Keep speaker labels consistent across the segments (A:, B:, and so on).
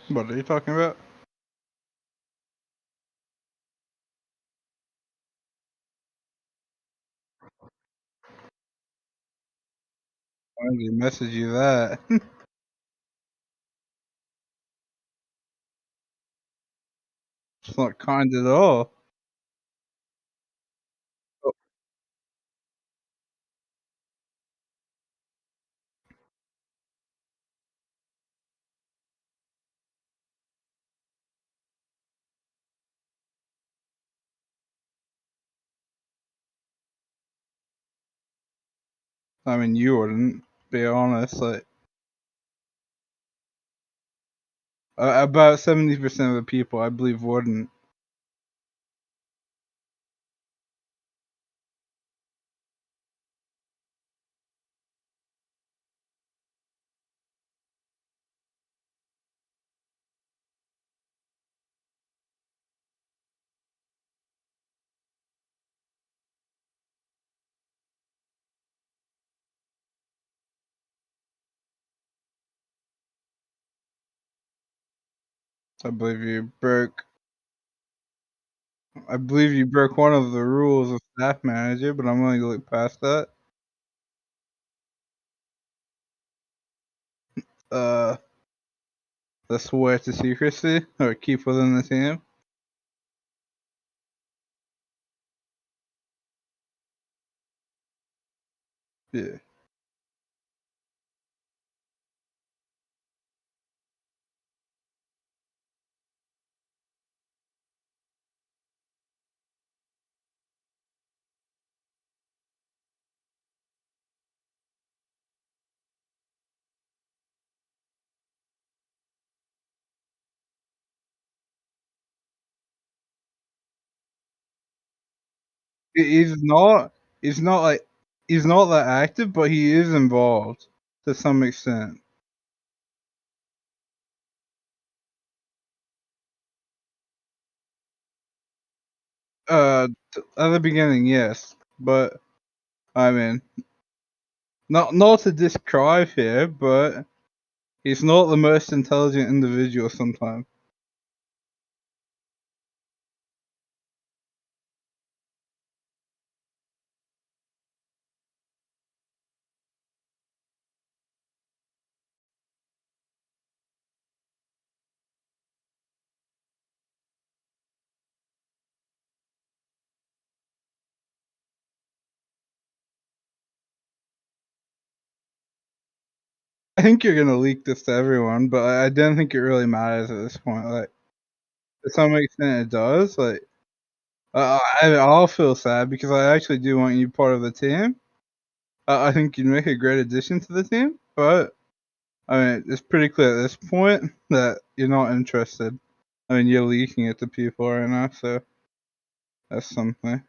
A: What are you talking about? Why did he message you that? It's not kind at all. Oh, I mean, you wouldn't, be honest. Like, about 70% of the people, I believe, wouldn't. I believe you broke. I believe you broke one of the rules of staff manager, but I'm willing to look past that. Uh, the swear to secrecy or keep within the team. Yeah. He's not. He's not like. He's not that active, but he is involved to some extent. At the beginning, yes, but I mean, not to describe here, but he's not the most intelligent individual sometimes. I think you're gonna leak this to everyone, but I don't think it really matters at this point. Like to some extent, it does. Like I'll feel sad because I actually do want you part of the team. I think you'd make a great addition to the team, but I mean, it's pretty clear at this point that you're not interested. I mean, you're leaking it to people right now, so that's something.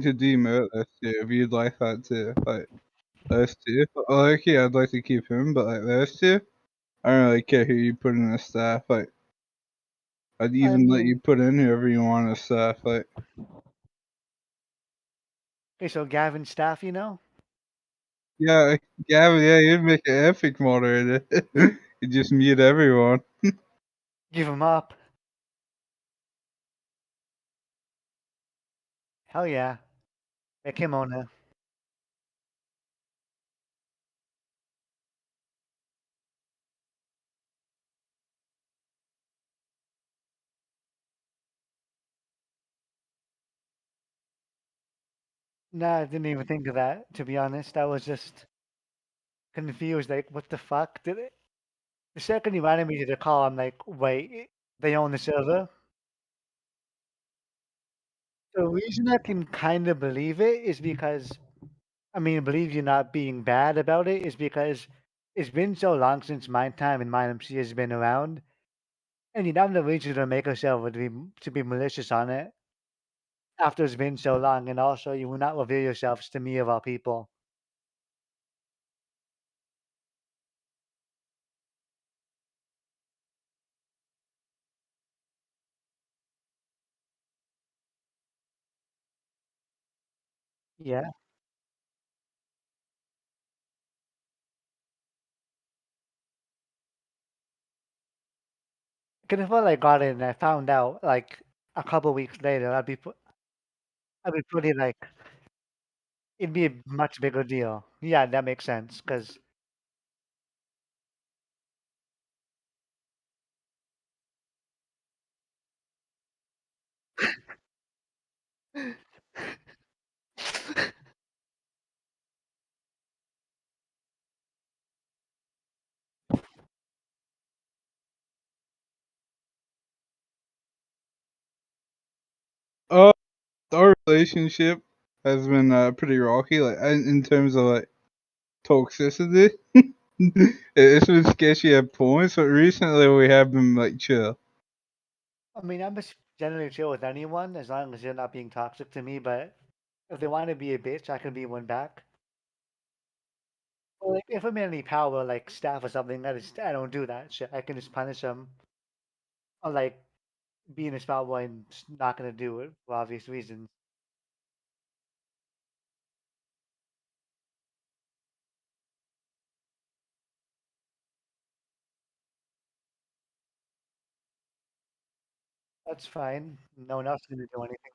A: To demote those two if you'd like that too. Like those two. Like yeah, I'd like to keep him, but like those two, I don't really care who you put in the staff. Like I'd
B: I
A: even let
B: mean,
A: you put in whoever you want as staff. Like
B: okay, so Gavin's staff,
A: yeah, like, Gavin, yeah, you'd make an epic moderator. You just mute everyone.
B: give him up. Hell yeah. Make him own it. Nah, I didn't even think of that, to be honest. I was just confused, like, what the fuck? Did it the second you wanted me to the call, I'm like, "Wait, they own the server?" The reason I can kinda believe it is because I mean, believe you not being bad about it is because it's been so long since my time and MyMC has been around, and you have no reason to make a server to be malicious on it after it's been so long, and also you will not reveal yourselves to me of all people. Yeah. 'Cause if I got in and I found out, like, a couple weeks later, I'd be pretty, like it'd be a much bigger deal. Yeah, that makes sense. Cause
A: Uh, our relationship has been, pretty rocky, like, in terms of, like, toxicity. It's been sketchy at points, but recently we have been, like, chill.
B: I mean, I'm just generally chill with anyone as long as they're not being toxic to me, but if they wanna be a bitch, I can be one back. Or, like, if I'm in any power, like staff or something, I don't do that shit. I can just punish them. Or, like, being a smart boy and just not gonna do it for obvious reasons. That's fine. No one else is gonna do anything.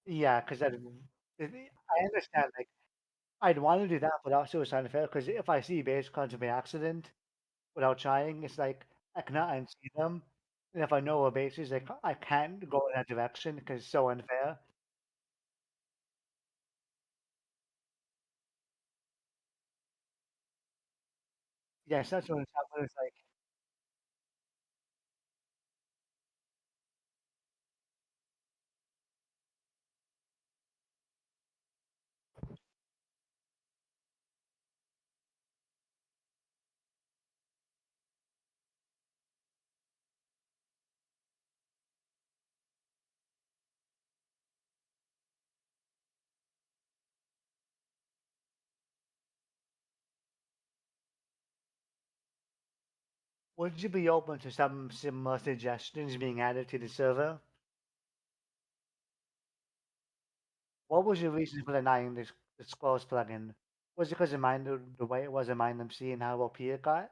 B: Yeah, 'cause I understand, like, I'd wanna do that, but also it's unfair. Cause if I see base cards by accident without trying, it's like I cannot unsee them, and if I know a base is, like, I can't go in that direction because it's so unfair. Yes, that's what it's happening, it's like would you be open to some similar suggestions being added to the server? What was your reason for denying this close plugin? Was it because of mind the way it was in MindMC and how OP it got?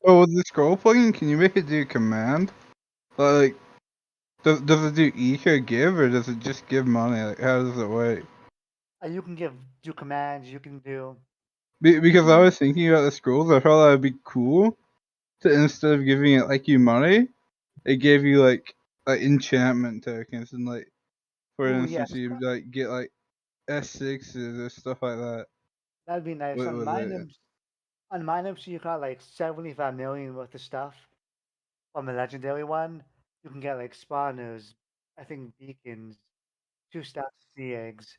A: Oh, with the scroll plugin, can you make it do command? Like, does it do eco give, or does it just give money? Like, how does it work?
B: You can do commands, you can do
A: Because I was thinking about the scrolls, I thought that would be cool to, instead of giving it, like, you money, it gave you, like, enchantment tokens, and, like, for
B: ooh,
A: instance,
B: yes,
A: you, like, get, like, S6s or stuff like that
B: that'd be nice.
A: with it.
B: On MindMC you got like 75 million worth of stuff. On the legendary one, you can get like spawners, I think beacons, 2 stacks of sea eggs.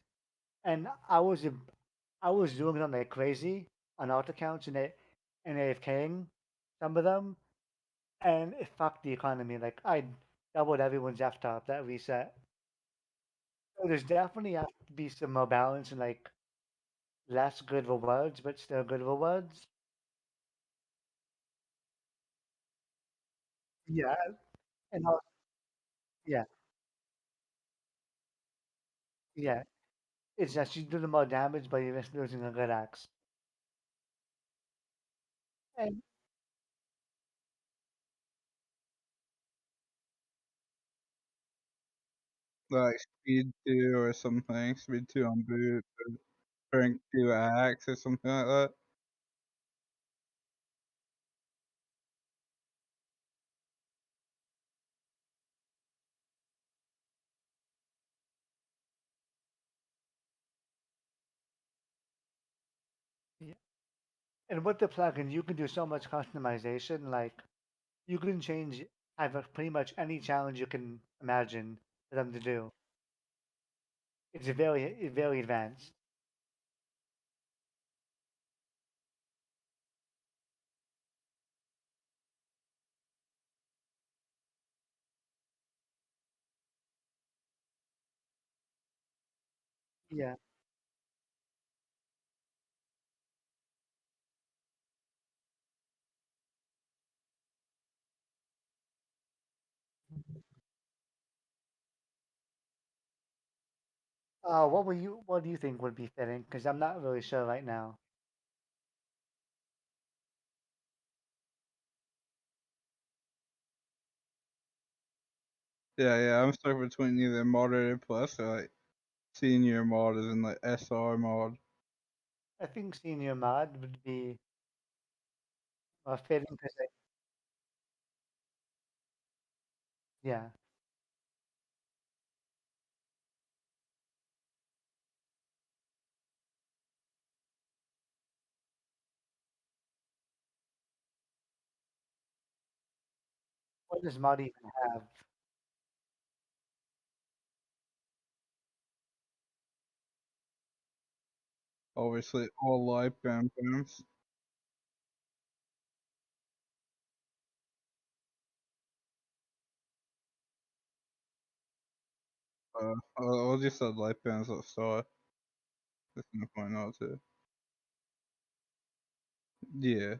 B: And I was doing them like crazy on alt accounts and AFKing some of them, and it fucked the economy. Like I doubled everyone's F top that reset. So there's definitely have to be some more balance and like less good rewards, but still good rewards. Yeah, and yeah, yeah. It's just you do the more damage, but you risk losing a good axe.
A: like Speed 2 or something, Speed 2 on boot, or Rank 2 Axe or something like that.
B: Yeah. And with the plugin, you can do so much customization. Like you can change have pretty much any challenge you can imagine for them to do. It's very advanced. Yeah. What do you think would be fitting? Because I'm not really sure right now.
A: Yeah, yeah, I'm stuck between either moderated plus or, like, senior mod as in, like, SR mod.
B: I think senior mod would be fitting because yeah. What does mod even have?
A: Obviously, all live campaigns. I'll just add live bands at the start. There's no point not to. Yeah,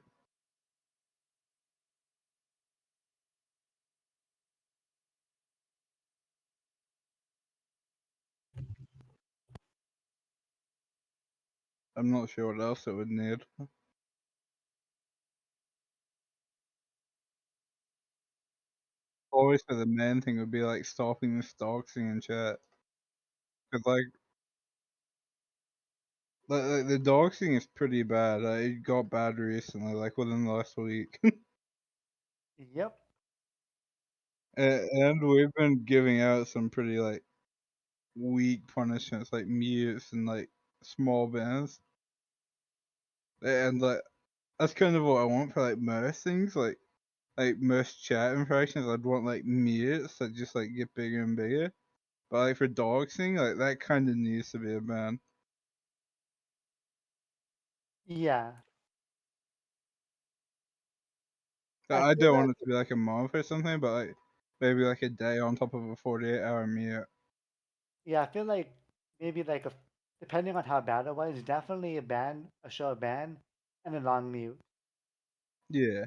A: I'm not sure what else it would need. Obviously, the main thing would be, like, stopping the doxing in chat. 'Cause, like, the doxing is pretty bad. It got bad recently, like, within the last week.
B: Yep.
A: And we've been giving out some pretty, like, weak punishments, like mutes and, like, small bans. And, like, that's kind of what I want for, like, most things, like most chat infractions, I'd want, like, mutes that just, like, get bigger and bigger. But, like, for doxing, like, that kinda needs to be a ban.
B: Yeah. I
A: I
B: feel
A: don't
B: like
A: want it to be, like, a month or something, but, like, maybe, like, a day on top of a 48-hour mute.
B: yeah, I feel like maybe like a depending on how bad it was, definitely a short ban, and a long mute.
A: Yeah.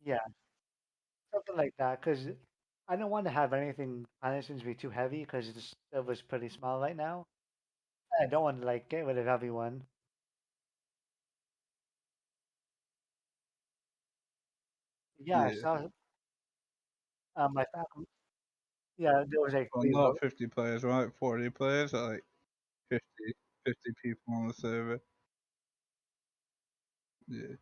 B: Yeah, something like that. Because I don't want to have anything punishments be too heavy because the server's pretty small right now. I don't want to like get rid of everyone. Yeah, I
A: Yeah.
B: saw my faculty. Yeah, there was like
A: Well,
B: three
A: not
B: vote.
A: 50 players, we're like 40 players, so, like, 50 people on the server. Yeah.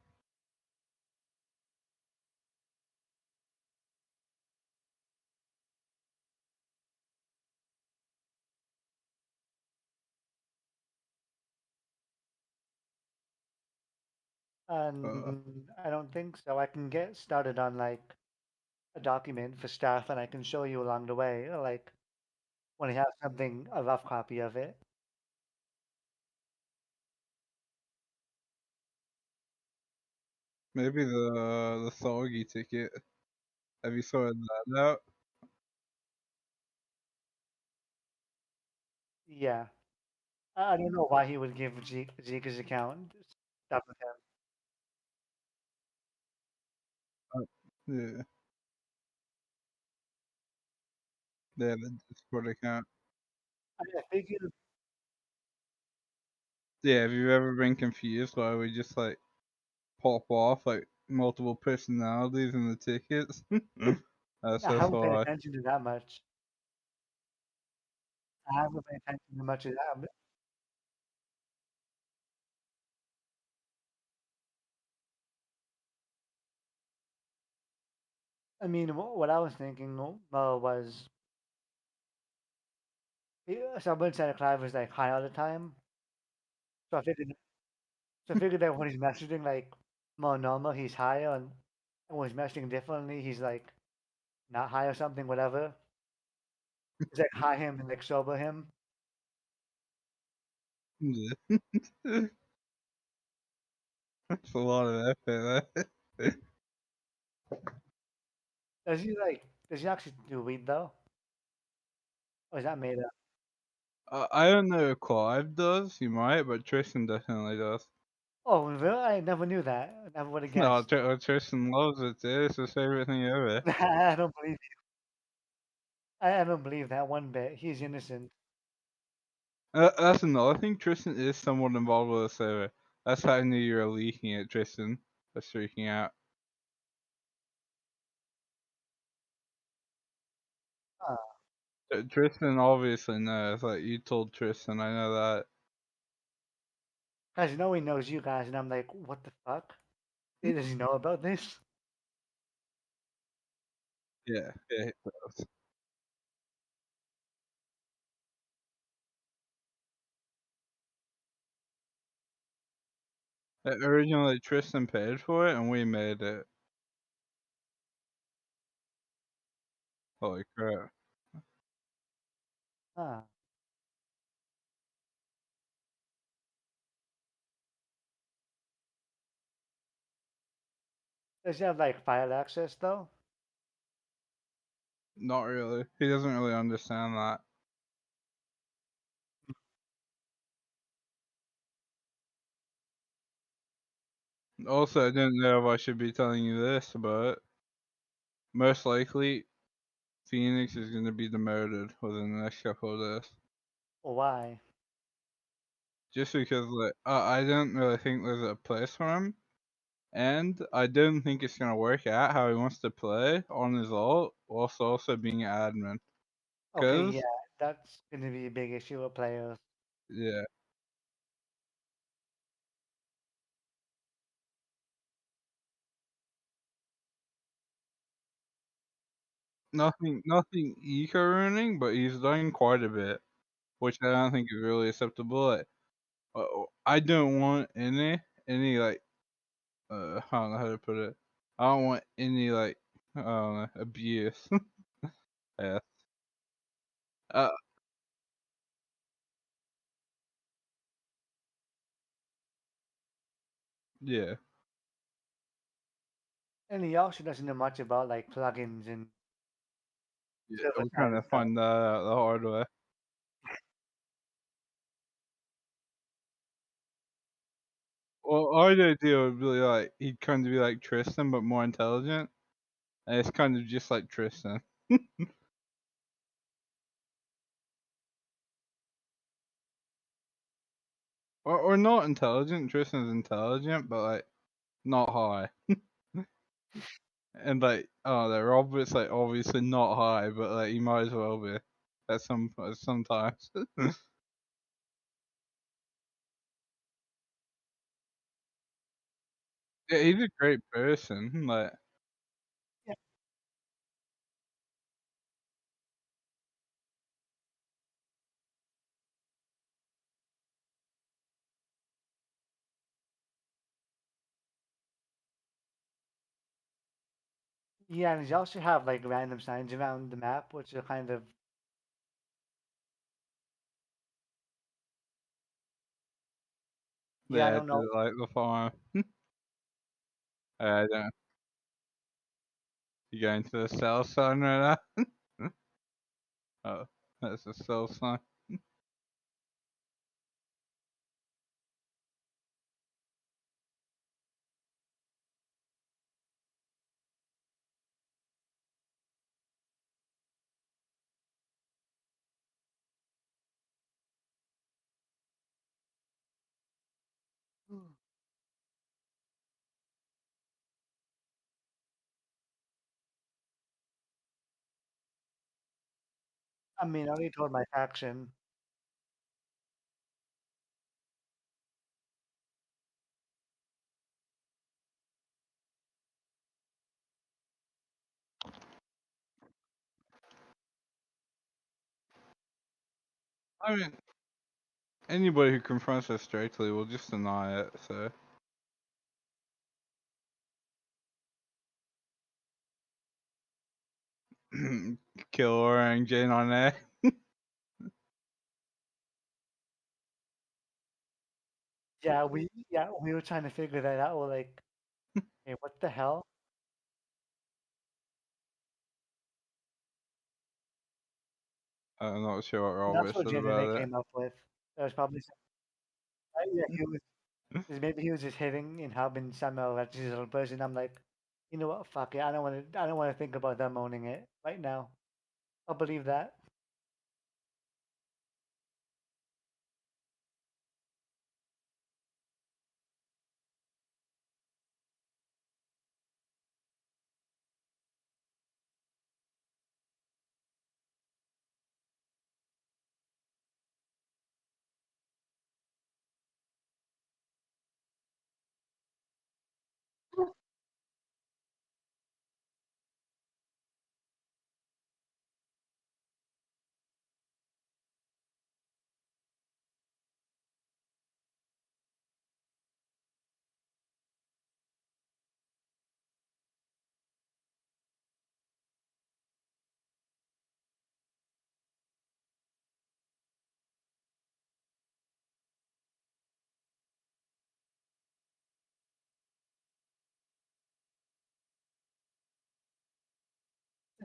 A: Uh,
B: And I don't think so. I can get started on like a document for staff, and I can show you along the way, like when I have something, a rough copy of it.
A: maybe the Soggy ticket. Have you sorted that out?
B: Yeah. I don't know why he would give Zeke his account. Stuff with him.
A: Uh, yeah. They have a Discord account.
B: I figured,
A: Yeah, have you ever been confused why we just, like, pop off, like, multiple personalities in the tickets. That's
B: I
A: that's
B: haven't paid
A: why.
B: attention to that much. I haven't paid attention to much of that. I mean, what I was thinking was someone said Clive was like high all the time, so I figured that when he's messaging like more normal, he's higher, and when he's messaging differently, he's like not high or something, whatever. It's like high him and like sober him.
A: Yeah. That's a lot of effort.
B: Does he actually do weed though? Or is that made up?
A: I don't know if Clive does, he might, but Tristan definitely does.
B: Oh, really? I never knew that. I never would have
A: No,
B: guessed.
A: Tristan loves it, dude. It's his favorite thing ever.
B: I don't believe I don't believe that one bit. He's innocent.
A: That's another thing. Tristan is somewhat involved with the server. That's how I knew you were leaking it, Tristan. Was freaking out.
B: Huh.
A: Tristan obviously knows. Like you told Tristan, I know that.
B: Guys, you know he knows you guys, and I'm like, what the fuck? Does he know about this?
A: Yeah, yeah, he does. Originally, Tristan paid for it, and we made it. Holy crap!
B: Huh. Does he have like file access though?
A: Not really. He doesn't really understand that. Also, I didn't know if I should be telling you this, but most likely, Phoenix is going to be demoted within the next couple of days.
B: Or why?
A: Just because, like, I don't really think there's a place for him, and I don't think it's gonna work out how he wants to play on his ult, whilst also being an admin.
B: Okay, yeah,
A: Cause,
B: that's gonna be a big issue with players.
A: yeah, nothing eco ruining, but he's done quite a bit, which I don't think is really acceptable. Like, I don't want any like I don't know how to put it. I don't want any like I don't know abuse. Yeah. Uh, yeah.
B: And he also doesn't know much about like plugins and
A: Yeah,
B: server
A: we're
B: side
A: trying to
B: stuff.
A: find that out the hard way. Well, our idea would be like he'd kind of be like Tristan, but more intelligent, and it's kind of just like Tristan, or not intelligent. Tristan's intelligent, but like not high, and like oh, the Robert's like obviously not high, but like he might as well be sometimes. Yeah, he's a great person. Like
B: Yeah, yeah, and he also have like random signs around the map, which are kind of
A: they
B: yeah, I
A: had
B: don't know.
A: to like the farm. I don't. You going to the south side right now? Oh, that's the south side.
B: I mean, I already told my faction.
A: I mean, anybody who confronts us directly will just deny it. So kill Orang Jane on air.
B: Yeah, we were trying to figure that out. We're like, "Hey, what the hell?"
A: I'm not sure what
B: And
A: Robert
B: that's what
A: said
B: Jay
A: about
B: came up with. That was probably yeah,
A: it.
B: he was maybe he was just hitting and helping Samuel as his little person. I'm like, you know what? Fuck it. I don't want to think about them owning it right now. I'll believe that.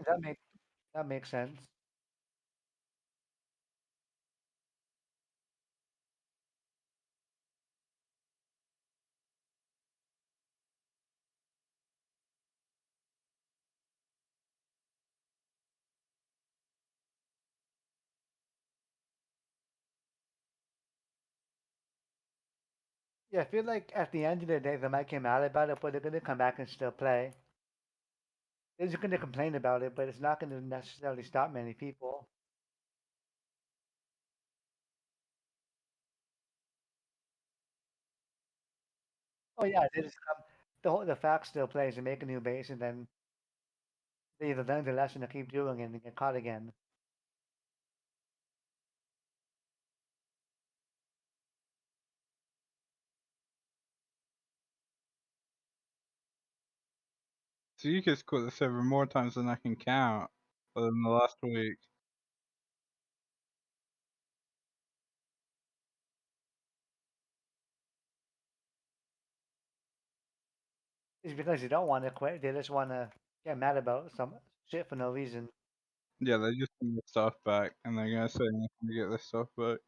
B: That makes that makes sense. Yeah, I feel like at the end of the day, they might get mad about it, but they're gonna come back and still play. They're just gonna complain about it, but it's not gonna necessarily stop many people. Oh yeah, they just come. The fact still plays and make a new base, and then they either learn the lesson or keep doing it and get caught again.
A: So you just quit the server more times than I can count within the last week.
B: It's because they don't want to quit. They just want to get mad about some shit for no reason.
A: Yeah, they just want their stuff back, and they're gonna say anything to get their stuff back.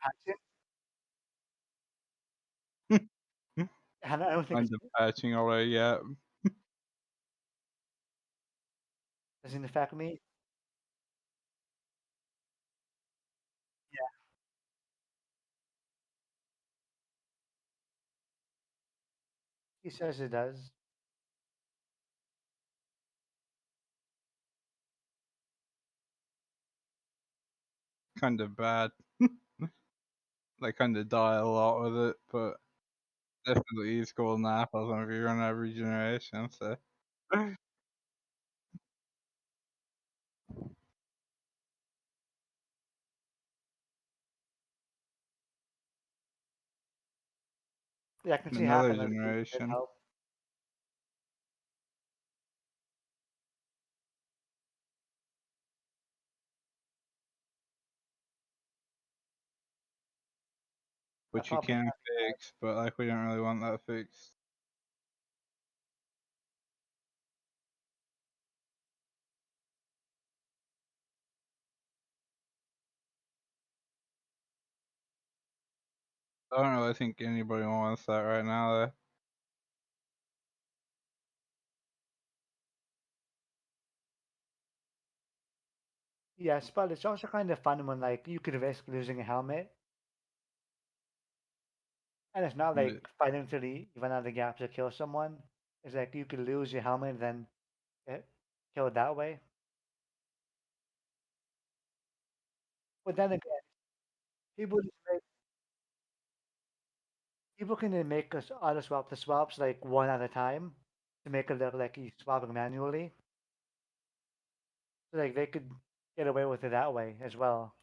B: Patching? And I don't think
A: Kind
B: it's
A: of patching already, yeah.
B: doesn't affect me. Yeah, he says it does.
A: Kind of bad. They kind of die a lot with it, but definitely eats golden apples if you run every generation. So
B: Yeah, I can see half
A: another
B: another people did
A: generation,
B: help. I
A: which you
B: probably
A: can
B: have.
A: fix, but like we don't really want that fixed. I don't really think anybody wants that right now. Though.
B: Yes, but it's also kind of fun when like you could risk losing a helmet. And it's not
A: Yeah,
B: like fighting to the you run out of gap to kill someone. It's like you could lose your helmet and then get killed that way. But then again, people just make people can then make us auto swap the swaps like one at a time to make it look like you swapping manually. So like they could get away with it that way as well.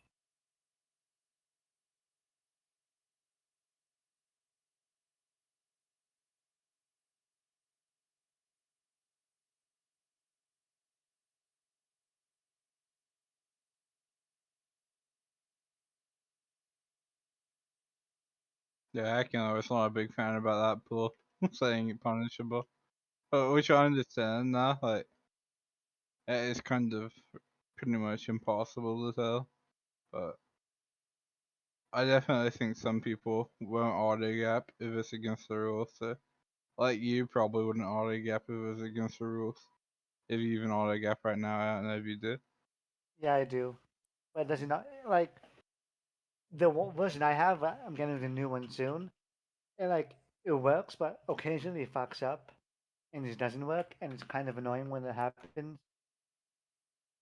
A: yeah, I was not a big fan about that pool saying it punishable, which I understand now. Like it is kind of pretty much impossible to tell, but I definitely think some people won't auto gap if it's against the rules. So, like you probably wouldn't auto gap if it was against the rules. If you even auto gap right now, I don't know if you did.
B: Yeah, I do. But does it not like version I have? I'm getting the new one soon, and like it works, but occasionally it fucks up and it doesn't work, and it's kind of annoying when it happens.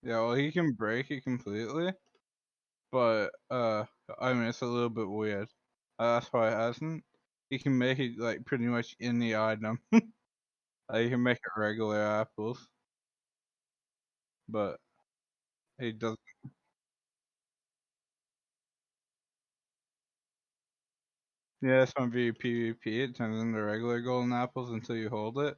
A: Yeah, well, he can break it completely, but I mean, it's a little bit weird. That's why it hasn't. He can make it like pretty much any item. You can make it regular apples, but he does. Yeah, it's gonna be PvP. It turns into regular golden apples until you hold it.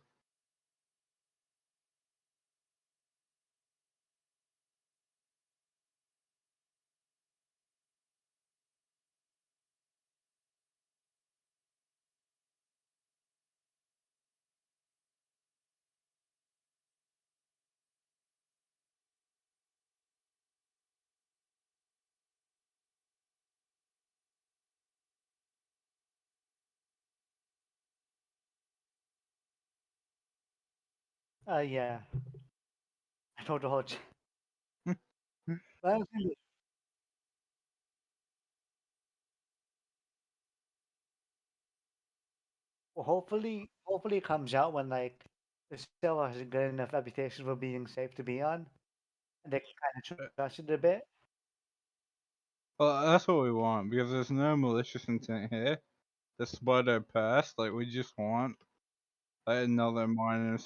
B: Yeah, I told the whole. But I think well, hopefully it comes out when like the server has a good enough reputation for being safe to be on, and they can kind of trust it a bit.
A: Well, that's what we want because there's no malicious intent here. Despite our past, like we just want like another mine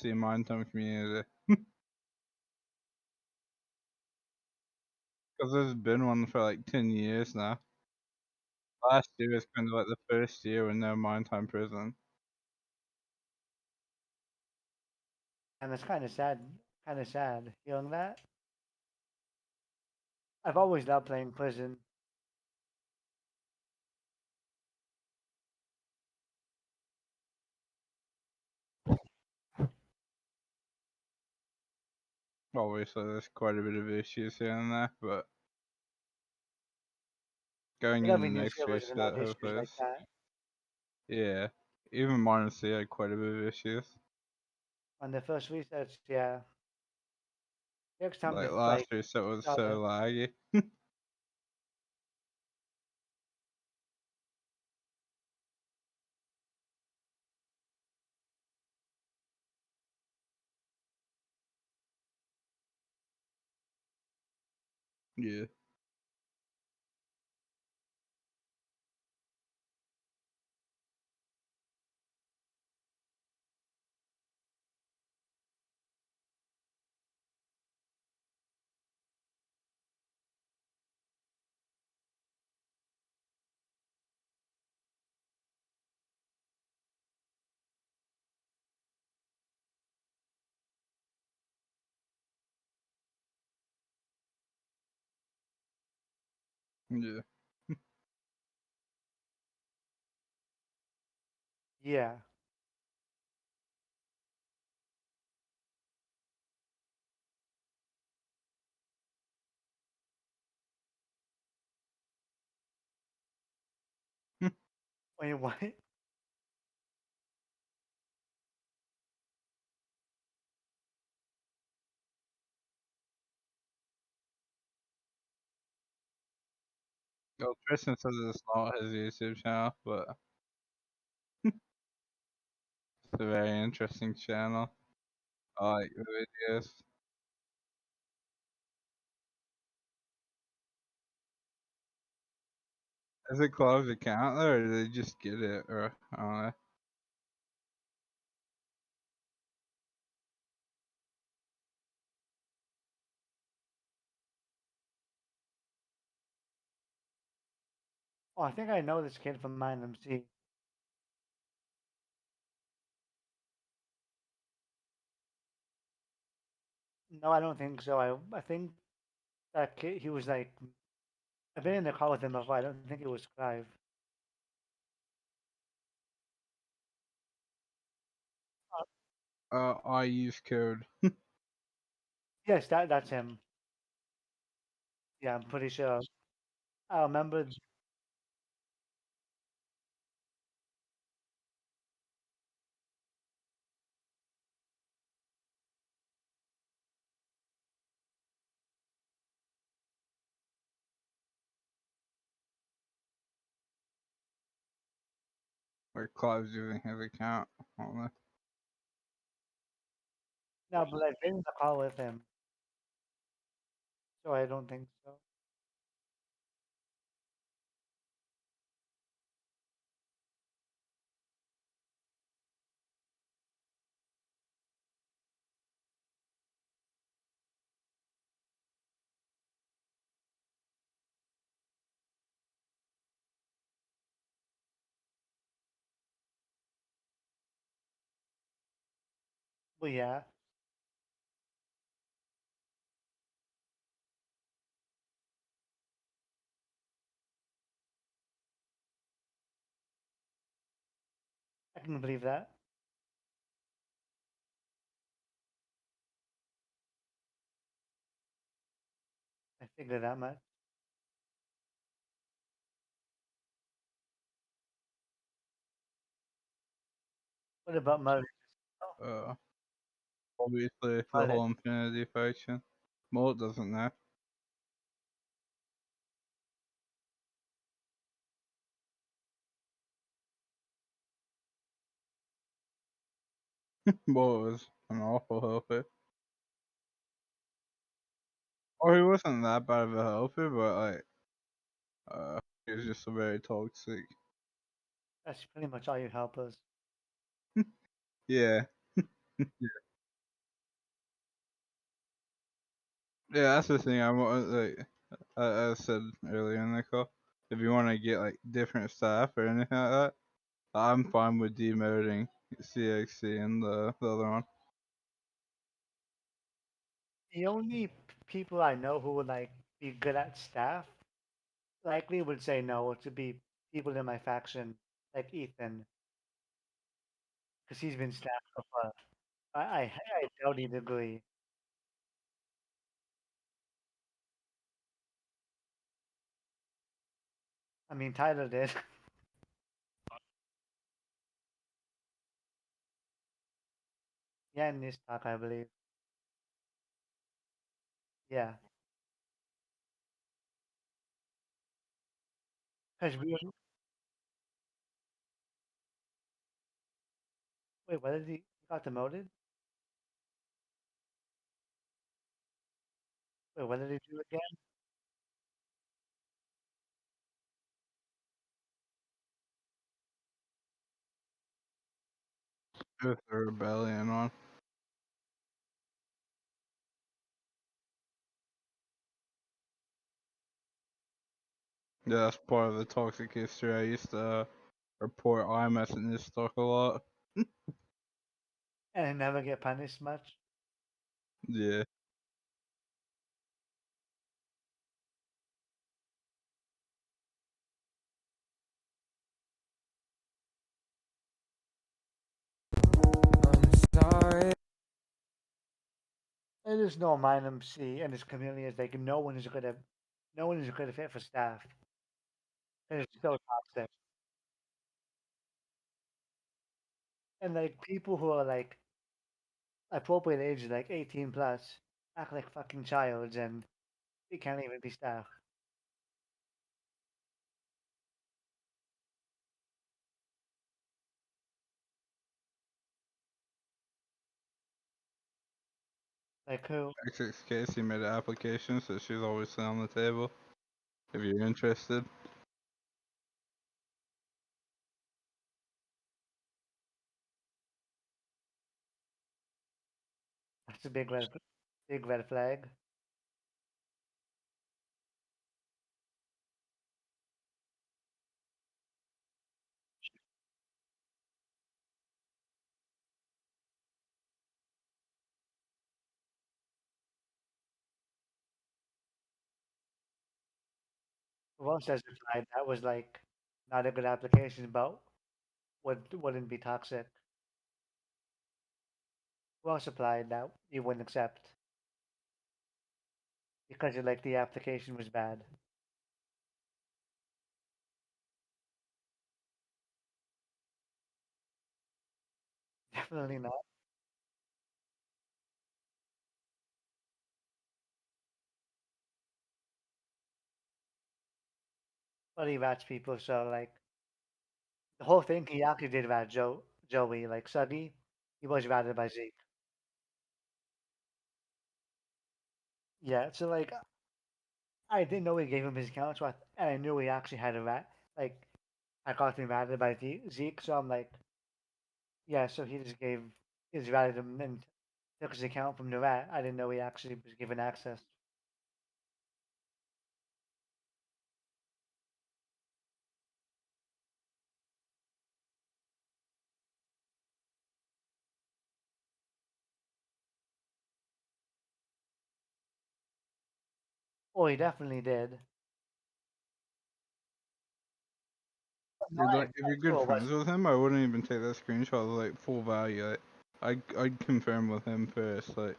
A: time community. Because there's been one for like 10 years now. Last year was kind of like the first year with no mine time prison.
B: And it's kind of sad hearing that. I've always loved playing prison.
A: Obviously, there's quite a bit of issues here and there, but going
B: But
A: into
B: every new
A: next
B: server
A: year's
B: doesn't have
A: set,
B: issues
A: hopefully,
B: like that.
A: yeah. Even mine C had quite a bit of issues.
B: On the first research, yeah. Next time
A: Like
B: they
A: last
B: like
A: year's set was
B: start
A: so
B: it.
A: laggy. Yeah. Yeah.
B: Yeah. Wait, what?
A: Well, Tristan says it's not his YouTube channel, but It's a very interesting channel. I like the videos. Is it Clive's account though, or did they just get it? Or I don't know.
B: Oh, I think I know this kid from Mine MC. No, I don't think so. I think that kid, he was like, I've been in the car with him before. I don't think it was Clive. Uh,
A: I use code.
B: yes, that's him. Yeah, I'm pretty sure. I remember
A: Or Clive's using his account. I don't know.
B: no, but I've been in the car with him, so I don't think so. But yeah, I can believe that. I figured that much. What about Murray? Oh,
A: Uh, Obviously the
B: got it.
A: whole Infinity faction. Molt doesn't know. Molt was an awful helper. Or he wasn't that bad of a helper, but like, he was just a very toxic.
B: That's pretty much all you help us.
A: Yeah. Yeah, that's the thing. I want like I said earlier in the call. If you want to get like different staff or anything like that, I'm fine with demoting CXC and the other one.
B: The only people I know who would like be good at staff likely would say no to be people in my faction, like Ethan, because he's been staff before. I doubt he'd agree. I mean, Tyler did. Yeah, in this talk, I believe. Yeah, because we wait. What did he got demoted? Wait, what did he do again?
A: With the rebellion one. Yeah, that's part of the toxic history. I used to report iMatts in this talk a lot.
B: And never get punished much.
A: Yeah.
C: Sorry.
B: It is no mind MC and his community is like no one is a good fit for staff. And it's so toxic. And like people who are like appropriate age, like 18 plus, act like fucking childs and they can't even be staff. Like who?
A: XX Casey made an application, so she's obviously on the table. If you're interested.
B: That's a big red flag. Who else has replied that was like not a good application, but wouldn't be toxic? Who else applied that you wouldn't accept because you like the application was bad? Definitely not. But he rats people, so like the whole thing he actually did rat Joey, like Suggy, he was ratted by Zeke. Yeah, so like I didn't know he gave him his account, so and I knew he actually had a rat. Like I got him ratted by Zeke, so I'm like, yeah. So he just he's ratted him and took his account from the rat. I didn't know he actually was given access. Oh, he definitely did. But no,
A: Dude,
B: I
A: like, if you're good
B: knew it
A: friends
B: wasn't.
A: with him, I wouldn't even take that screenshot as like full value. Like, I'd confirm with him first. Like,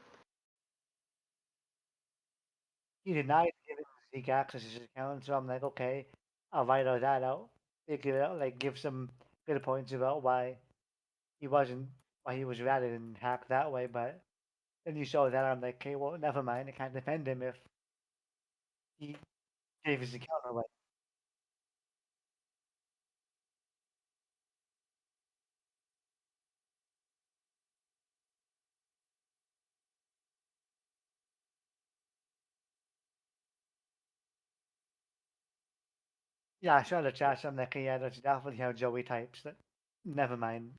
B: He denied giving Zeke access to his account, so I'm like, okay, I'll write all that out. Figure it out, like give some good points about he wasn't why he was ratted and hacked that way. But then you show that, I'm like, okay, well, never mind. I can't defend him if he gave his account away. Yeah, I saw the chat. So I'm like, yeah, that's definitely how Joey types. That never mind.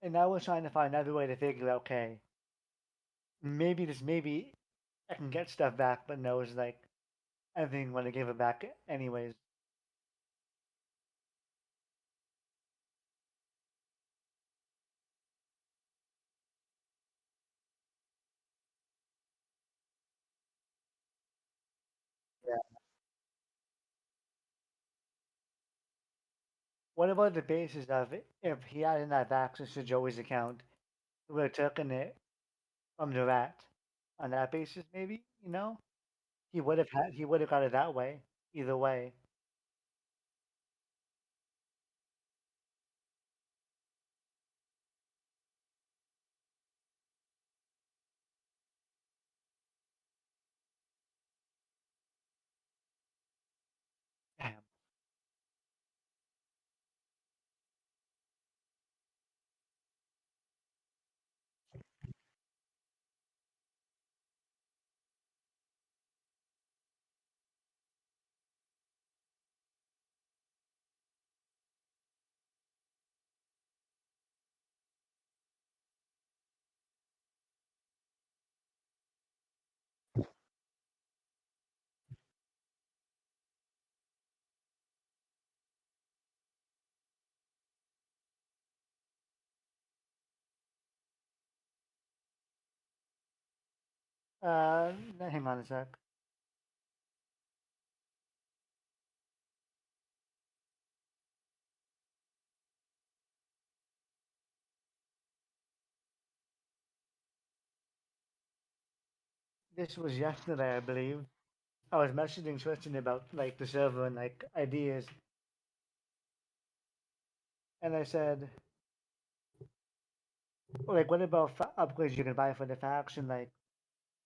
B: And I was trying to find another way to figure out, okay, maybe I can get stuff back, but no, it's like everything when I give it back anyways. Yeah. What about the basis of it? If he hadn't had access to Joey's account, he would have taken it from the rat. On that basis, maybe, he would have got it that way. Either way. Damn. Hang on a sec. This was yesterday, I believe. I was messaging Tristan about like the server and like ideas, and I said, like, what about upgrades you can buy for the faction? Like,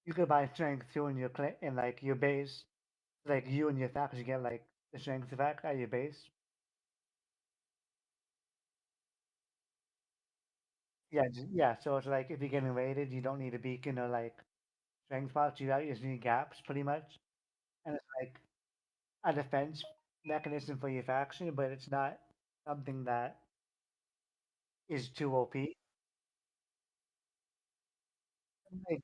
B: you could buy strength two in in like your base. Like you and your faction get like the strength effect at your base. Yeah, yeah. So it's like if you're getting raided, you don't need a beacon or like strength box. You just need gaps pretty much, and it's like a defense mechanism for your faction, but it's not something that is too OP. Like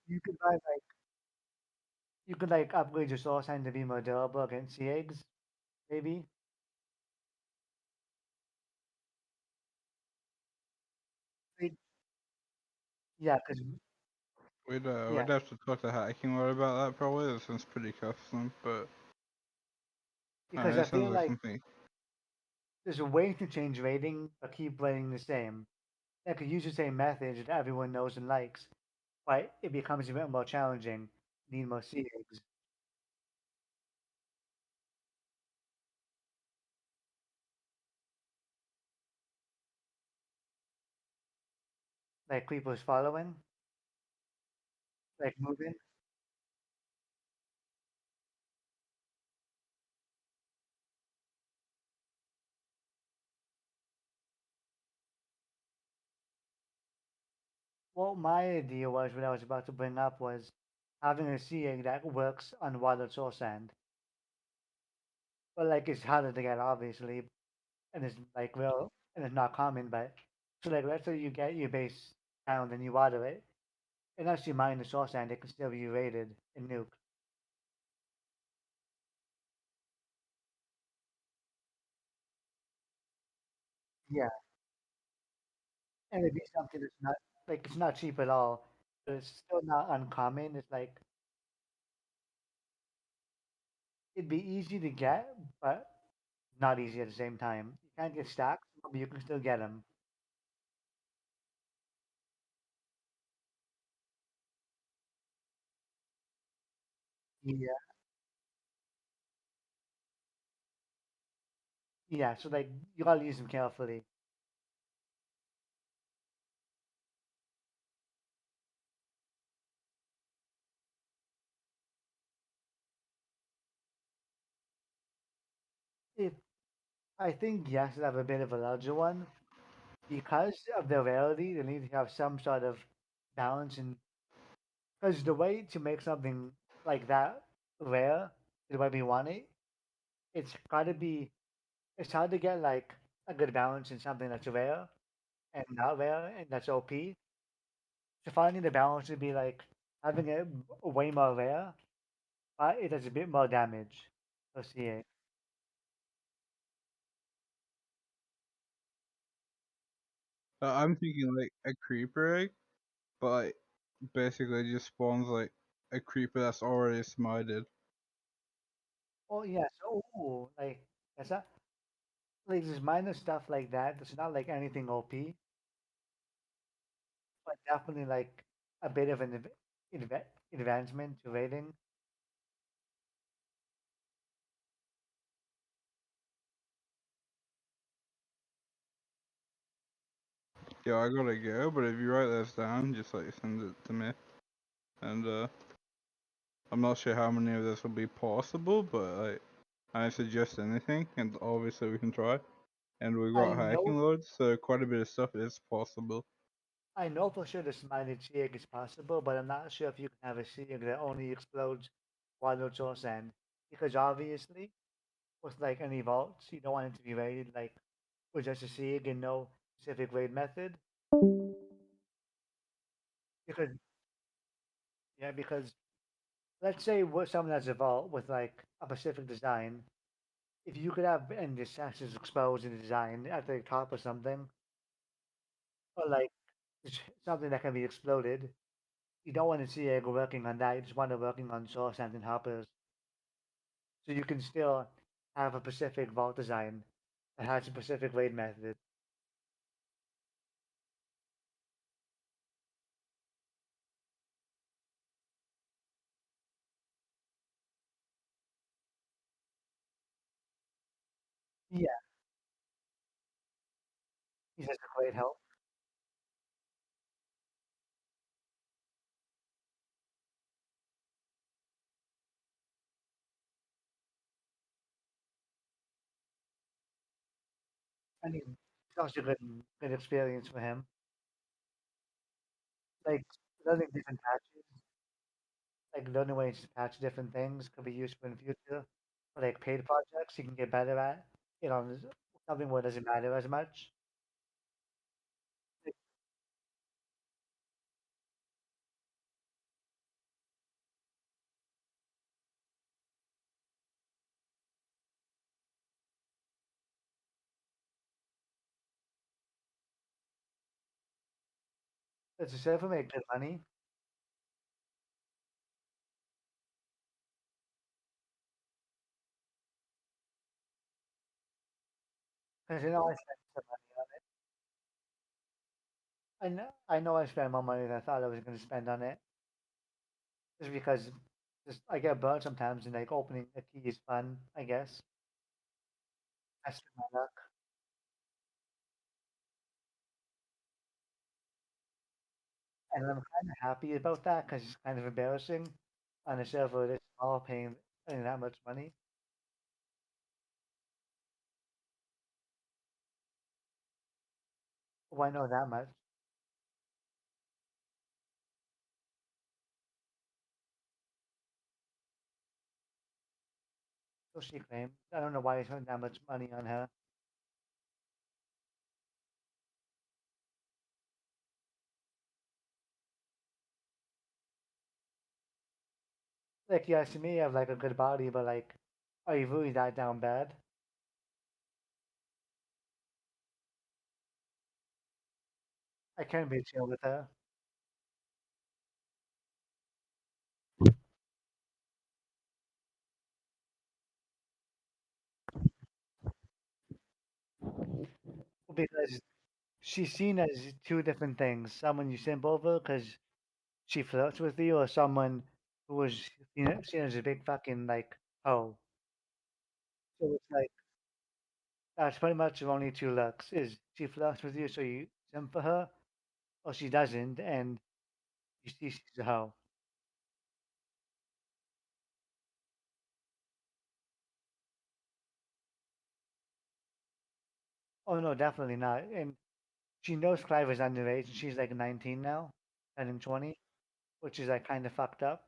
B: you could like upgrade your soul sign to be more durable against sea eggs, maybe. Like, yeah, because
A: We'd
B: yeah,
A: have to talk to Hacking Lord about that probably. That sounds pretty custom, but
B: because
A: it
B: I
A: sounds
B: feel
A: like
B: like
A: something.
B: there's a way to change rating but keep rating the same. That could use the same method that everyone knows and likes, but it becomes a bit more challenging. Need more sea eggs. Like creepers following, like moving. What my idea was, what I was about to bring up was having a sea egg that works on water source sand. But like it's harder to get obviously, and it's like real and it's not common, but so like let's say you get your base down and you water it, unless you mine the source sand, it can still be raided and nuked. Yeah. And it'd be something that's not like it's not cheap at all, but it's still not uncommon. It's like it'd be easy to get, but not easy at the same time. You can't get stacks, but you can still get them. Yeah, yeah. So like you gotta use them carefully. If I think yes, I have a bit of a larger one because of the rarity. They need to have some sort of balance, and because the way to make something like that rare, the way we want it, it's gotta be. It's hard to get like a good balance in something that's rare and not rare and that's OP. So finding the balance would be like having it way more rare, but it does a bit more damage. Let's see it.
A: I'm thinking like a creeper egg, but like, basically just spawns like a creeper that's already smited.
B: Oh yeah, so ooh, like that's not like there's minor stuff like that. It's not like anything OP, but definitely like a bit of an advancement to rating.
A: Yeah, I gotta go, but if you write this down, just like send it to me. And I'm not sure how many of this will be possible, but like I suggest anything, and obviously we can try. And we
B: I
A: got
B: know
A: hacking loads, so quite a bit of stuff is possible.
B: I know for sure the smited Sieg is possible, but I'm not sure if you can have a Sieg that only explodes while no source end. Because obviously, with like any vaults, you don't want it to be raided like with just a Sieg and no specific raid method. Because yeah, because let's say what someone has a vault with like a specific design, if you could have and the sashes exposed in the design at the top or something, or like something that can be exploded, you don't want to see it working on that. You just want it working on source and hoppers. So you can still have a specific vault design that has a specific raid method. Yeah, he's just a great help. I mean, it's also a good experience for him. Like learning different patches, like learning ways to patch different things could be useful in the future. For like paid projects, you can get better at. You know, something where it doesn't matter as much. Like, it's a server make good money. Because you know I spent some money on it. I know I spent more money than I thought I was going to spend on it. Just because just I get burnt sometimes and like opening a key is fun, I guess. That's my luck. And I'm kind of happy about that because it's kind of embarrassing on a server this small paying that much money. Why know that much? So she claimed. I don't know why I spent that much money on her. Like, yeah, to me, I have like a good body, but like, are you really that down bad? I can't be chill with her. Because she's seen as two different things. Someone you simp over because she flirts with you, or someone who was seen as a big fucking like hoe. So it's like that's pretty much her only two looks: is she flirts with you, so you simp for her, or she doesn't, and you see she's a hoe. Oh no, definitely not. And she knows Clive is underage, and she's like 19 now, turning 20, which is like kind of fucked up.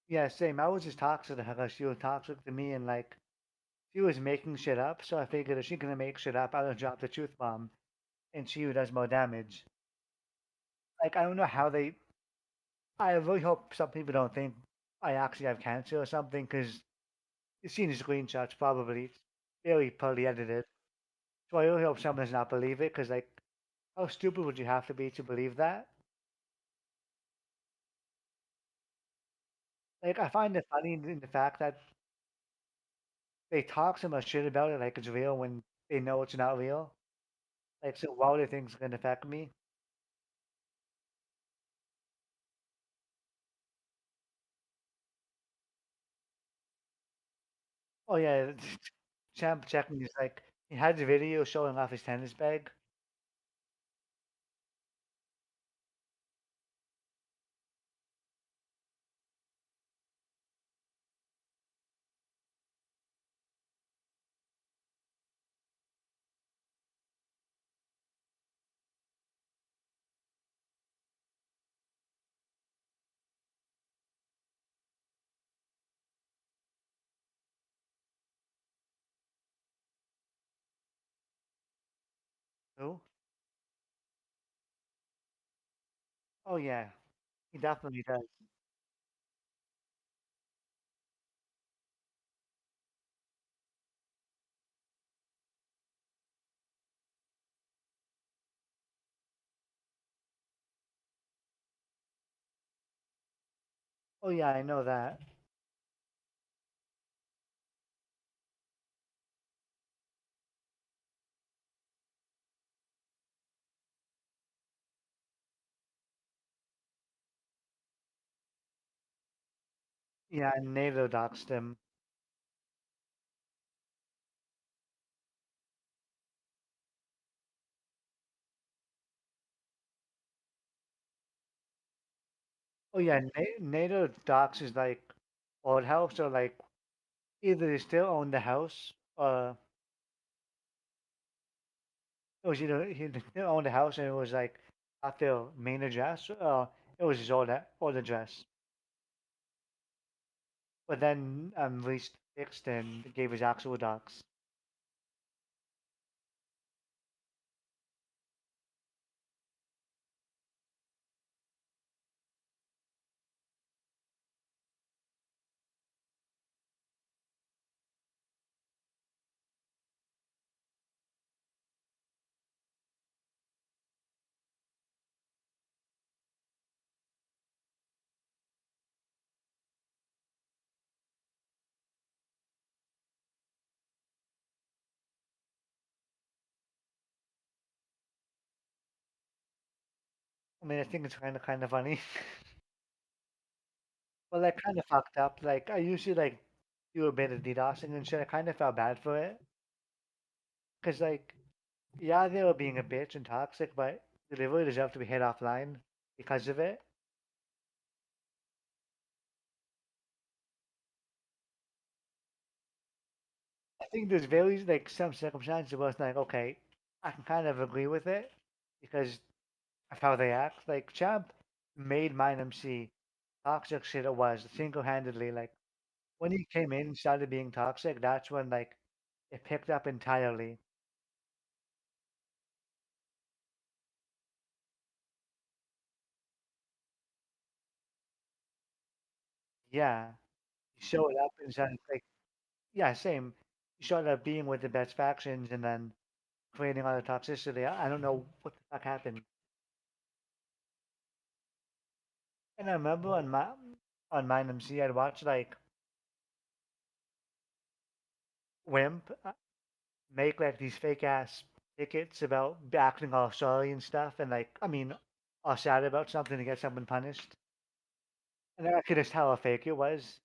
B: Yeah, same. I was just toxic to her 'cause she was toxic to me, and like she was making shit up. So I figured if she's gonna make shit up, I'll drop the truth bomb, and she who does more damage. Like I don't know how they. I really hope some people don't think I actually have cancer or something, because you've seen the screenshots probably. It's very poorly edited. So I really hope someone does not believe it, because like, how stupid would you have to be to believe that? Like I find it funny in the fact that they talk so much shit about it like it's real when they know it's not real. Like, so why would they think it's gonna affect me? Oh yeah, Champ checking is like he had the video showing off his tennis bag. Who? Oh yeah, he definitely does. Oh yeah, I know that. Yeah, and NATO doxed him. Oh yeah, native docs is like old house or like either they still own the house or it was either he still owned the house and it was like at their main address or it was his old address. But then leased fixed and gave his actual docs. I mean, I think it's kind of funny, but like kind of fucked up. Like I usually like do a bit of DDoSing and shit. I kind of felt bad for it because like yeah, they were being a bitch and toxic, but they really deserve to be hit offline because of it. I think there's very like some circumstances where it's like okay, I can kind of agree with it because of how they act. Like Champ made Mine MC toxic shit it was single handedly. Like when he came in and started being toxic, that's when like it picked up entirely. Yeah, he showed up and started like yeah, same. He showed up being with the best factions and then creating all the toxicity. I don't know what the fuck happened. And I remember on Mine MC, I'd watch like Wimp make like these fake ass tickets about acting all sorry and stuff, and like I mean, all sad about something to get someone punished. And I could just tell how fake it was.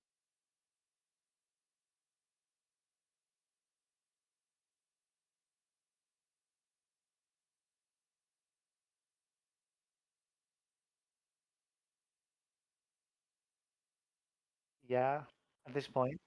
B: Yeah, at this point.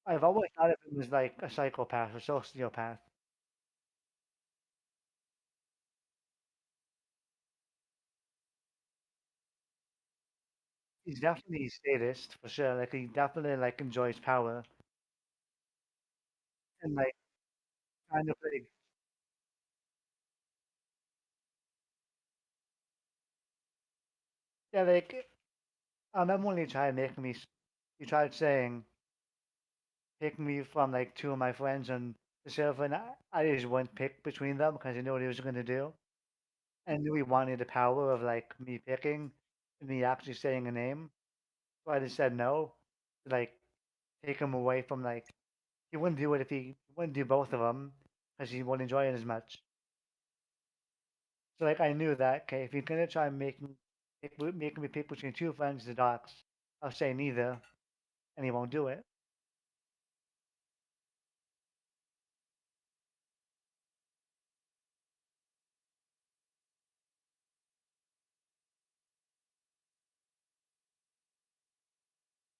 B: I've always thought of him as like a psychopath or sociopath. He's definitely a sadist for sure. Like he definitely like enjoys power and like kind of like yeah, like I remember when he tried making me, he tried saying pick me from like two of my friends on the server, and I just wouldn't pick between them because I knew what he was going to do. And knew he wanted the power of like me picking and me actually saying a name. So I just said no, to, like take him away from like he wouldn't do it if he wouldn't do both of them because he wouldn't enjoy it as much. So like I knew that okay, if he's gonna try making me pick between two friends, the docs, I'll say neither, and he won't do it.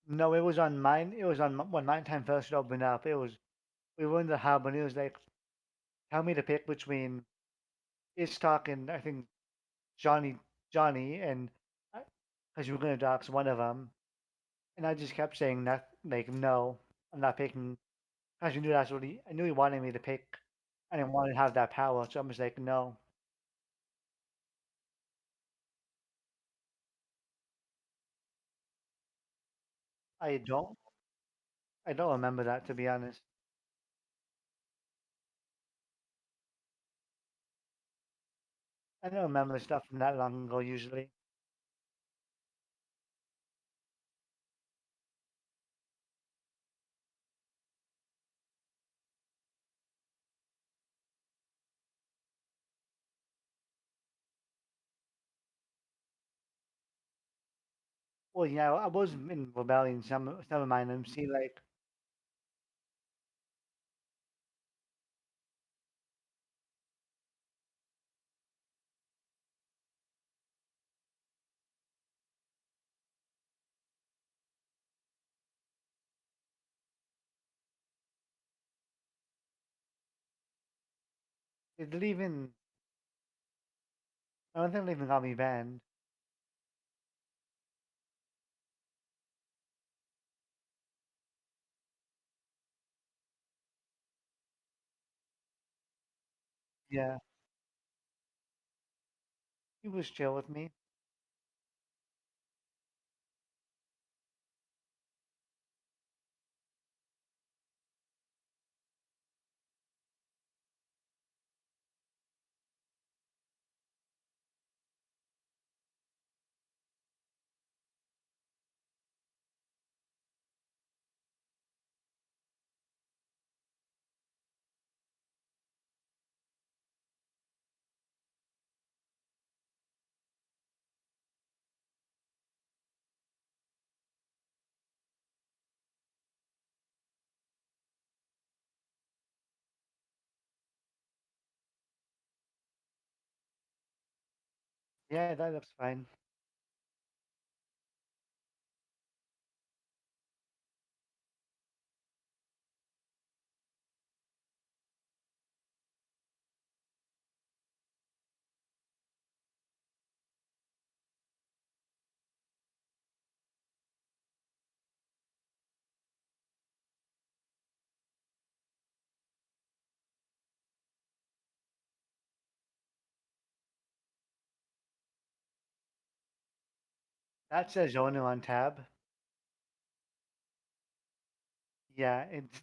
B: No, it was on mine. It was on when mine time first opened up. It was we were in the hub and it was like tell me to pick between Istok and I think Johnny Johnny and because you were gonna dox one of them, and I just kept saying that like no, I'm not picking. Because you knew that's what I knew he wanted me to pick. I didn't want to have that power, so I'm just like no, I don't. I don't remember that to be honest. I don't remember stuff from that long ago usually. Well, yeah, I was in rebellion. Some of mine. See, like it didn't even. I don't think it even got me banned. Yeah, he was chill with me. Yeah, that looks fine. That says owner on tab. Yeah, it's.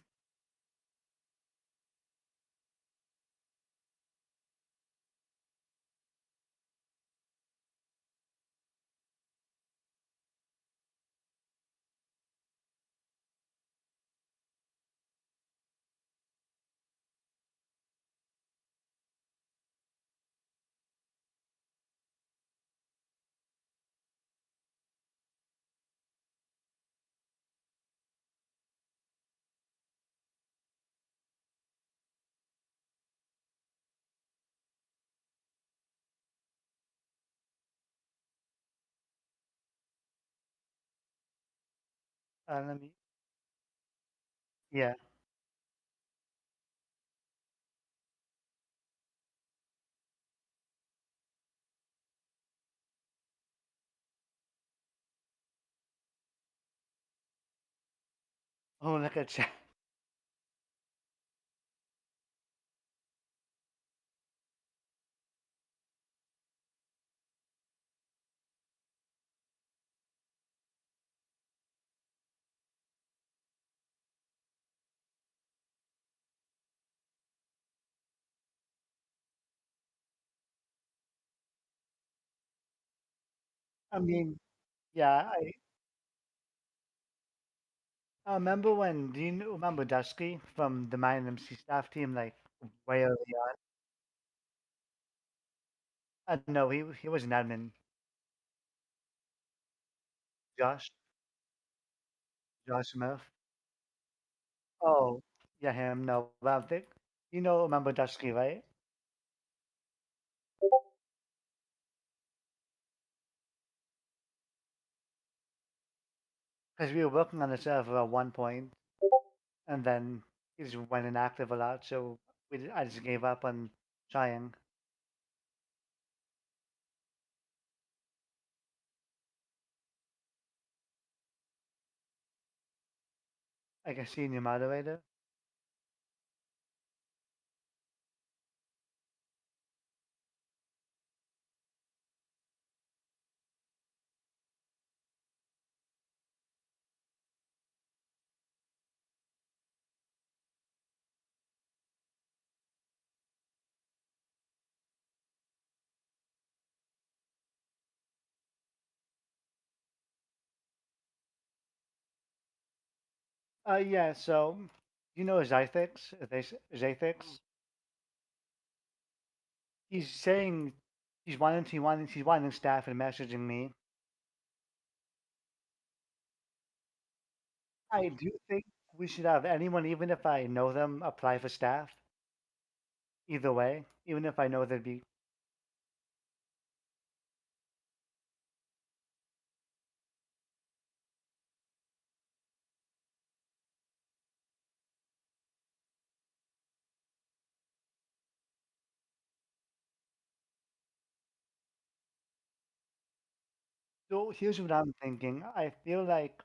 B: Let me. Yeah. Oh, look at chat. I mean, yeah. I remember when. Do you remember Dusky from the Mine MC staff team? Like way early on. No, he was an admin. Josh. Josh Smith. Oh, yeah, him. No, but I think remember Dusky, right? Because we were working on the server at one point, and then he just went inactive a lot, so I just gave up on trying. Like a senior moderator. Yeah. So you know Zythix? Zythix. He's saying he's wanting staff and messaging me. I do think we should have anyone, even if I know them, apply for staff. Either way, even if I know they'd be. So here's what I'm thinking. I feel like,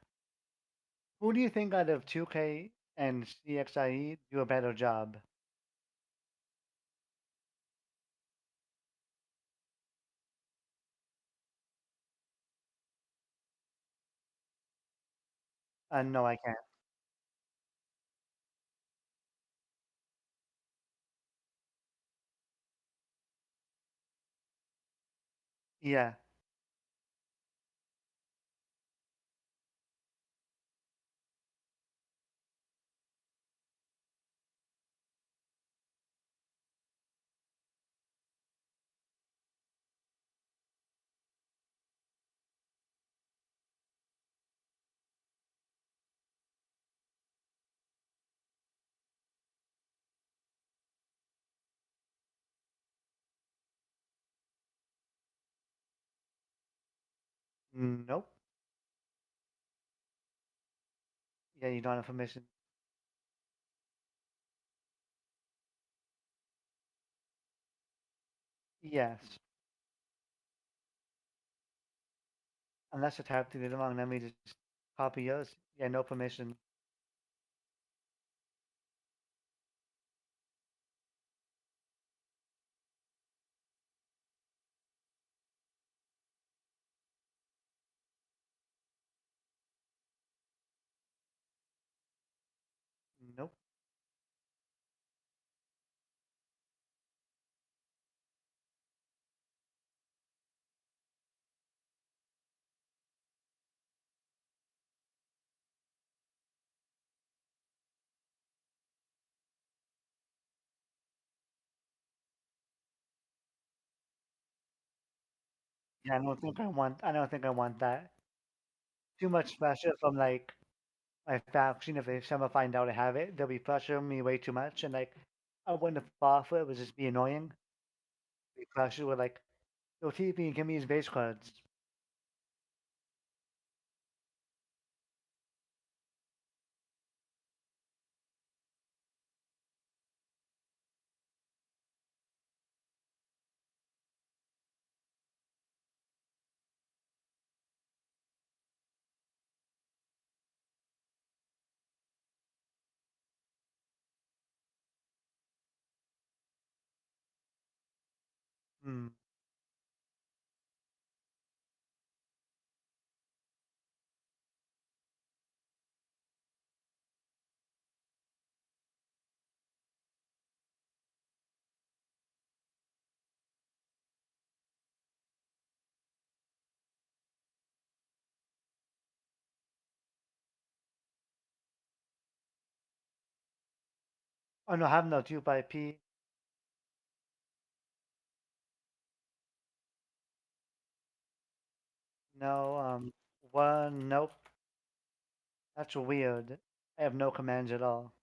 B: who do you think out of 2K and CXIE do a better job? No, I can't. Yeah. Nope. Yeah, you don't have permission. Yes. Unless I typed it wrong, let me just copy yours. Yeah, no permission. Nope. Yeah, I don't think I want that. Too much pressure from like my faction. If they somehow find out I have it, they'll be pressuring me way too much, and like I wouldn't have fought for it. It would just be annoying. Be pressured with like, yo, TP and give me his base cards. Hmm. Oh no, I have no 2 by P. No, one. Nope. That's weird. I have no commands at all.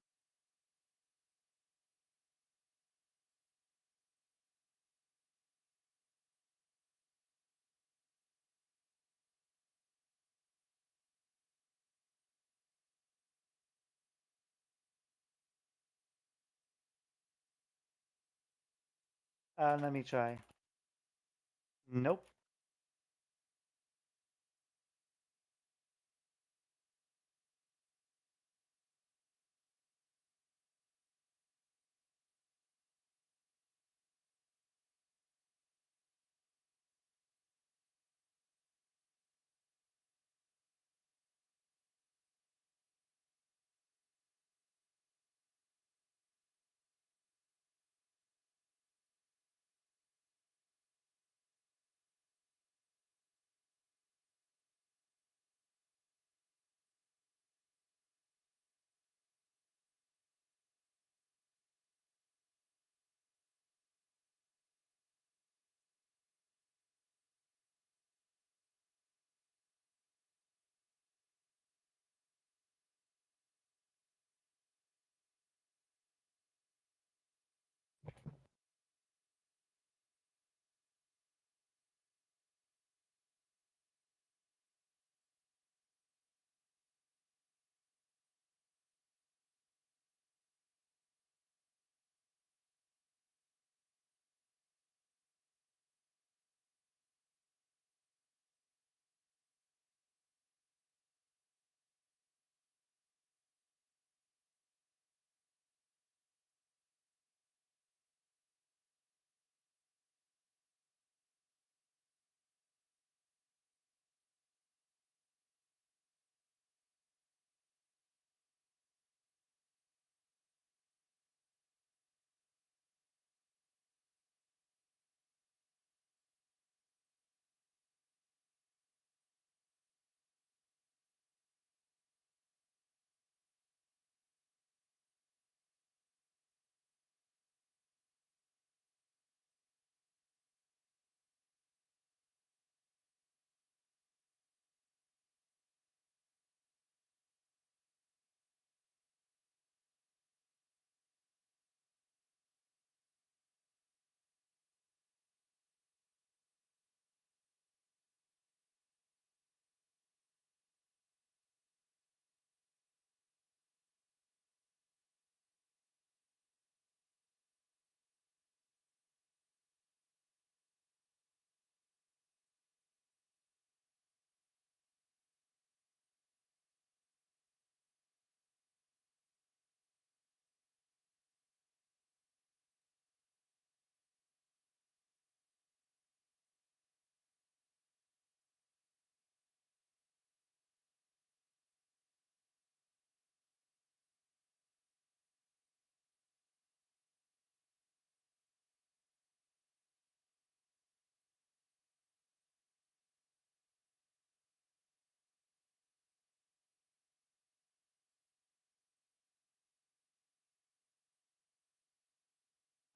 B: Let me try. Nope.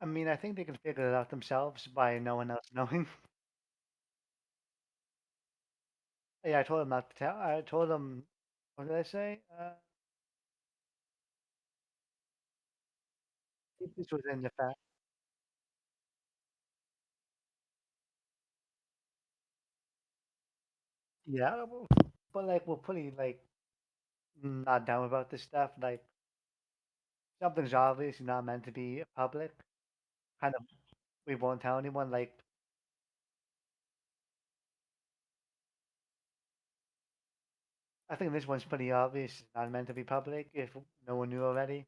B: I mean, I think they can figure it out themselves by no one else knowing. Yeah, I told them not to tell. I told them, what did I say? Keep this within the fact. Yeah, but like we're pretty like not down about this stuff. Like something's obviously not meant to be public. Kind of, we won't tell anyone. Like I think this one's pretty obvious. It's not meant to be public. If no one knew already.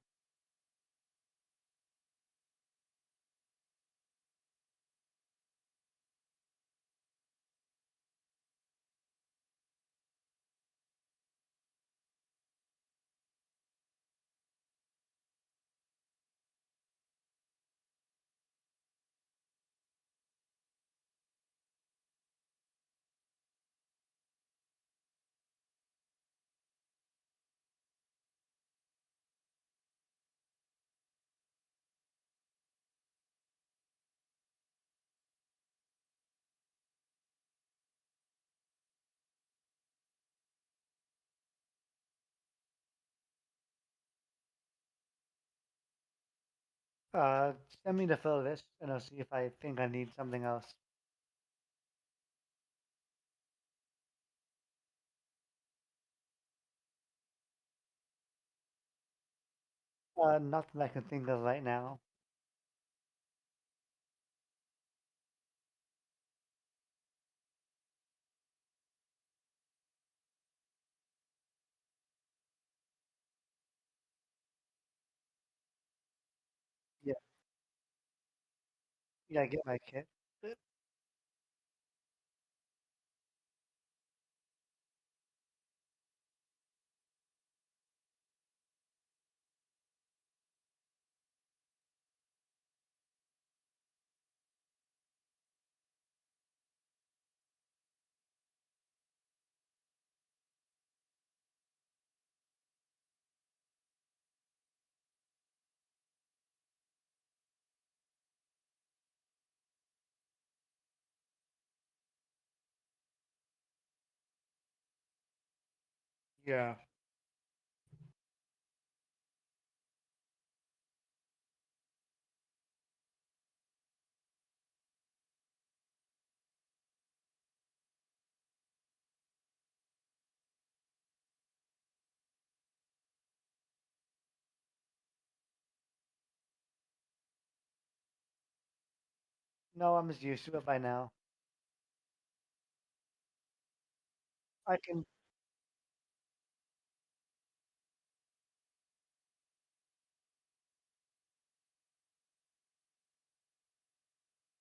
B: Send me the fill list, and I'll see if I think I need something else. Nothing I can think of right now. Yeah, yeah, get my kit. Yeah. No, I'm just used to it by now. I can,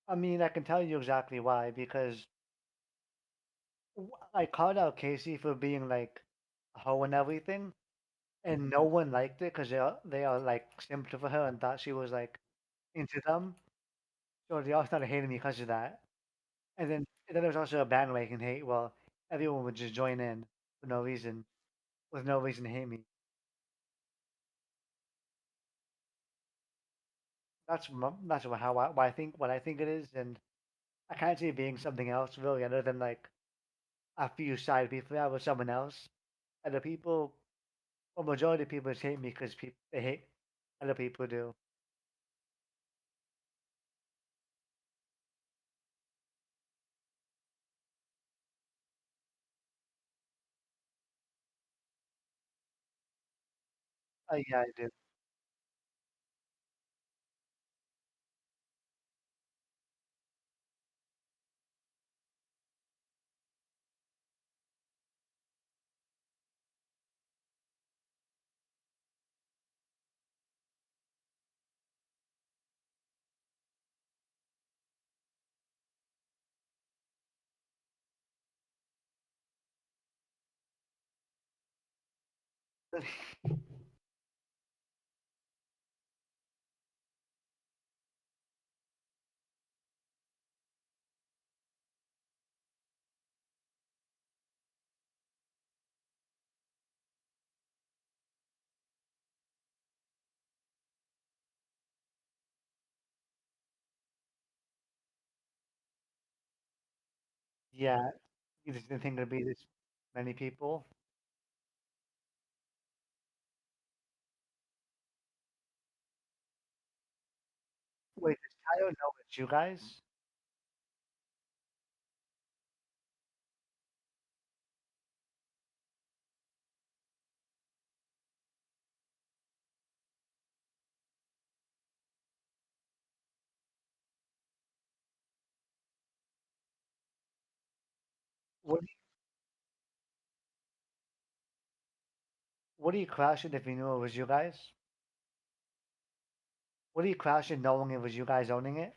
B: I mean, I can tell you exactly why because I called out Casey for being like a hoe and everything, and no one liked it because they are like simped for her and thought she was like into them. So they all started hating me because of that. And then there's also a bandwagon hate. Well, everyone would just join in for no reason, with no reason to hate me. That's how why I think what I think it is, and I can't see it being something else really, other than like a few side people out with someone else. Other people, well, majority of people just hate me because they hate other people do. Yeah, I do. Yeah, you just didn't think there'd be this many people. Wait, does Tayo know it's you guys? What do you, what do you question if you knew it was you guys? What do you question knowing it was you guys owning it?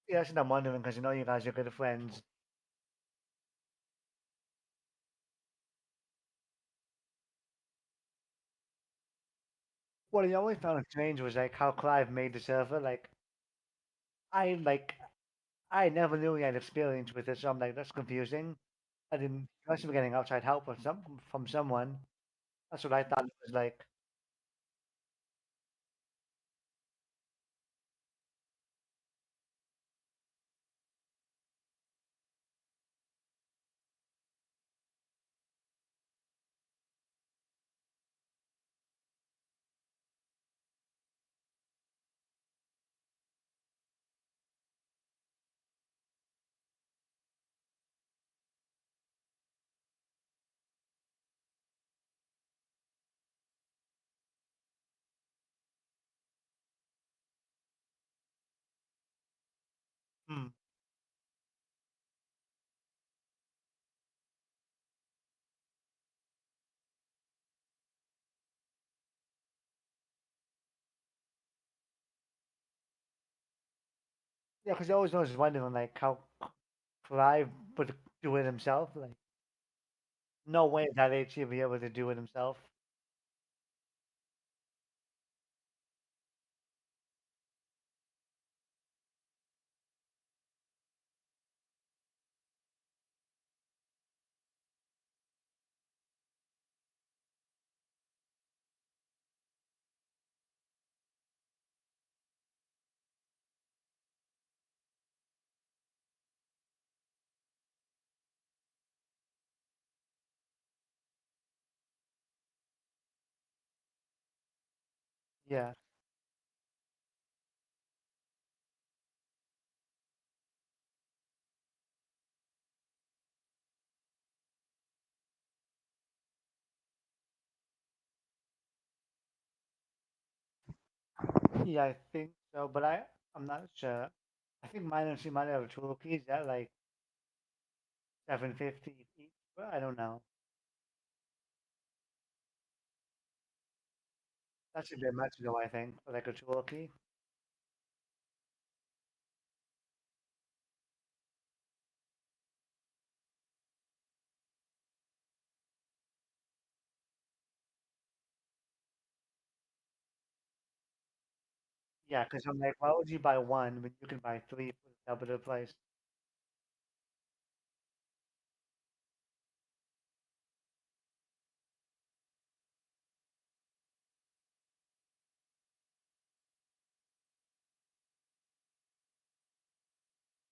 B: Yeah, that's what I'm wondering because you know you guys are good friends. What I always found strange was like how Clive made the server. I like I never knew he had experience with it, so I'm like that's confusing. I didn't. He must be getting outside help from someone. That's what I thought it was like. Hmm. Yeah, because I always was wondering like how Clive would do it himself. Like no way that HC would be able to do it himself. Yeah, yeah, I think so, but I'm not sure. I think mine and she might have two keys at like 750 each, but I don't know. That's a bit much though, I think, for like a tool key. Yeah, because I'm like, why would you buy one when you can buy three for double the price?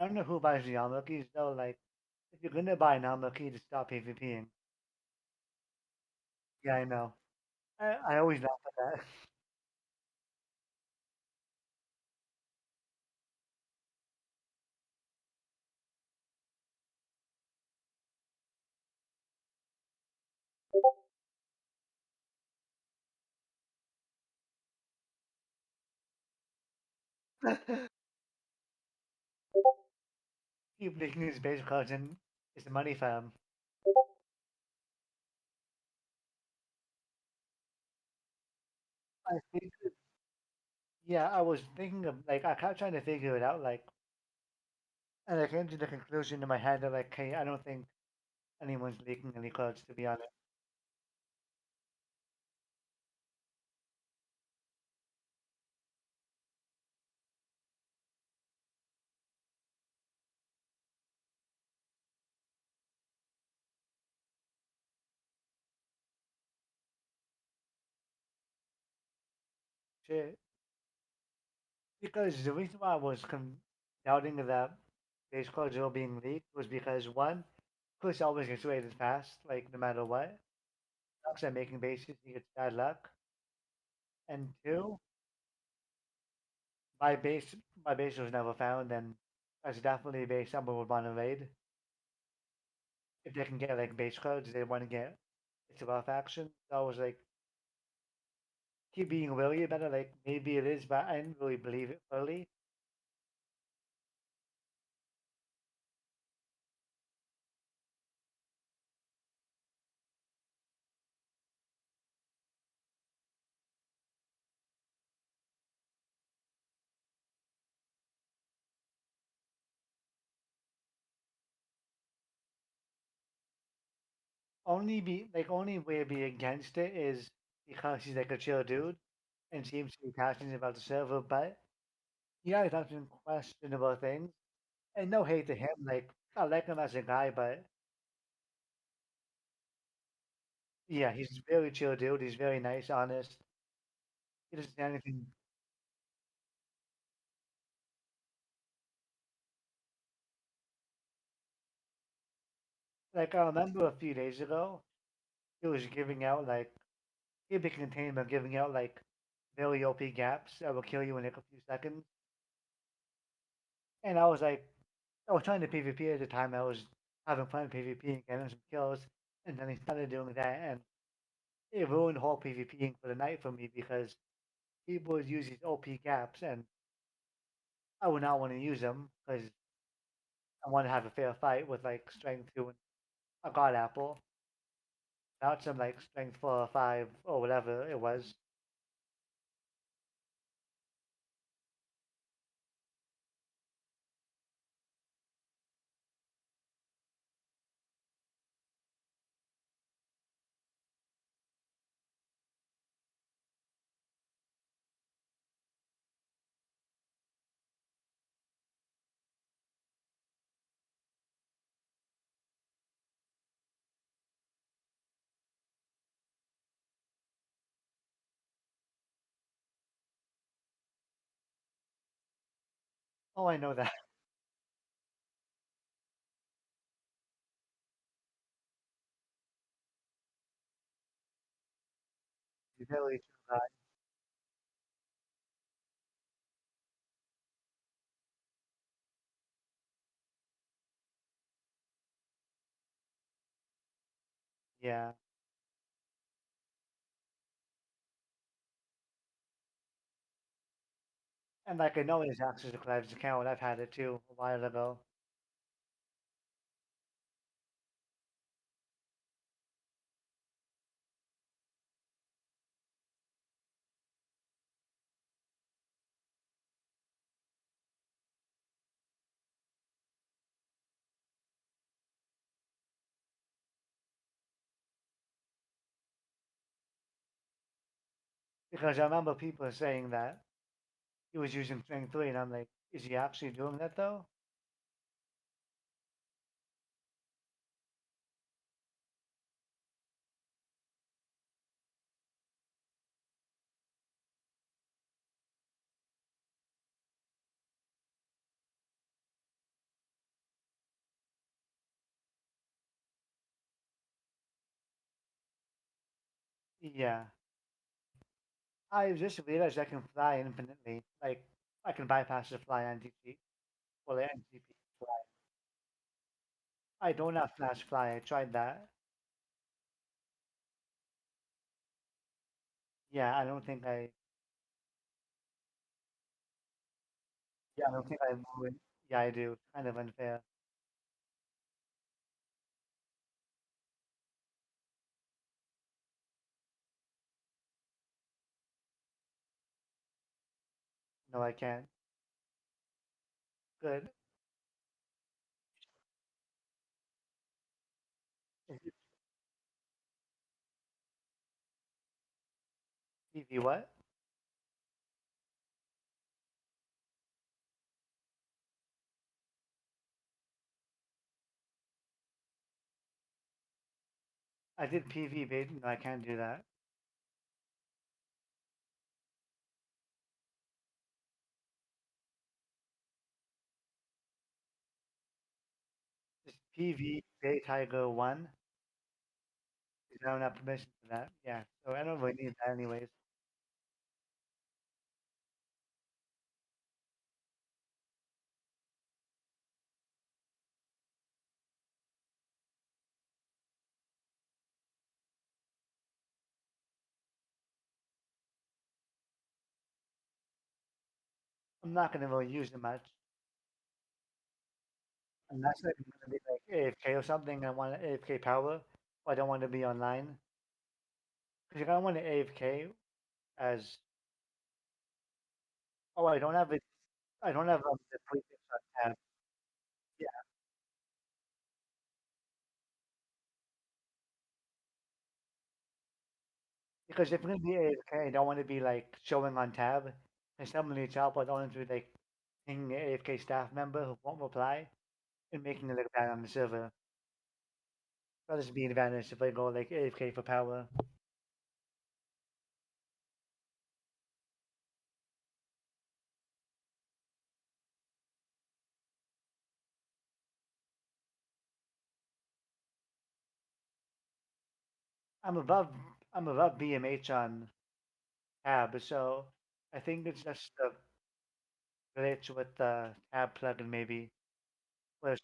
B: I don't know who buys the armor keys though. Like, if you're gonna buy an armor key to stop PvPing, yeah, I know. I always laugh at that. Keep making these base cards and it's a money farm. I think, yeah, I was thinking of like I kept trying to figure it out, like, and I came to the conclusion in my head that like, hey, I don't think anyone's leaking any cards to be honest. Shit. Because the reason why I was doubting that base clones were being leaked was because one, Chris always gets rated fast, like no matter what. Sucks at making bases, he gets bad luck. And two, my base my base was never found, and that's definitely a base someone would want to raid. If they can get like base codes, they want to get it's about action. So I was like, keep being wary about it. Like maybe it is, but I didn't really believe it fully. Only way be against it is because he's like a chill dude and seems to be passionate about the server, but yeah, he's done some questionable things. And no hate to him, like I like him as a guy, but yeah, he's very chill dude. He's very nice, honest. He doesn't say anything. Like I remember a few days ago, he was giving out like he'd be contained by giving out like very OP gaps that will kill you in like a few seconds. And I was like, I was trying to PvP at the time. I was having fun PvP and getting some kills, and then he started doing that, and it ruined whole PvPing for the night for me because people would use these OP gaps, and I would not want to use them because I want to have a fair fight with like strength two and a god apple, not some like strength 4 or 5 or whatever it was. Oh, I know that. You really do that. Yeah, and like I know his access to Clive's account. I've had it too a while ago because I remember people saying that he was using strength three, and I'm like, is he actually doing that though? Yeah. I just realized I can fly infinitely. Like I can bypass the fly anti-cheat. Well, the NTP fly. I don't have flash fly. I tried that. Yeah, I don't think I. Yeah, I don't think I move it. Yeah, I do. Kind of unfair. No, I can't. Good. Is it PV what? I did PV bait. No, I can't do that. PV Bay Tiger 1. I don't have permission for that. Yeah, so I don't really need that anyways. I'm not gonna really use it much unless I'm gonna be like AFK or something. I want AFK power. Or I don't want to be online because if I want to AFK as oh I don't have it. I don't have the prefix on tab. Yeah, because if I'm gonna be AFK, I don't want to be like showing on tab. And someone needs help. I don't want to be like pinging an AFK staff member who won't reply and making it look bad on the server. That'll just be an advantage if I go like AFK for power. I'm above I'm above BMH on tab, so I think it's just a glitch with the tab plugin maybe. Where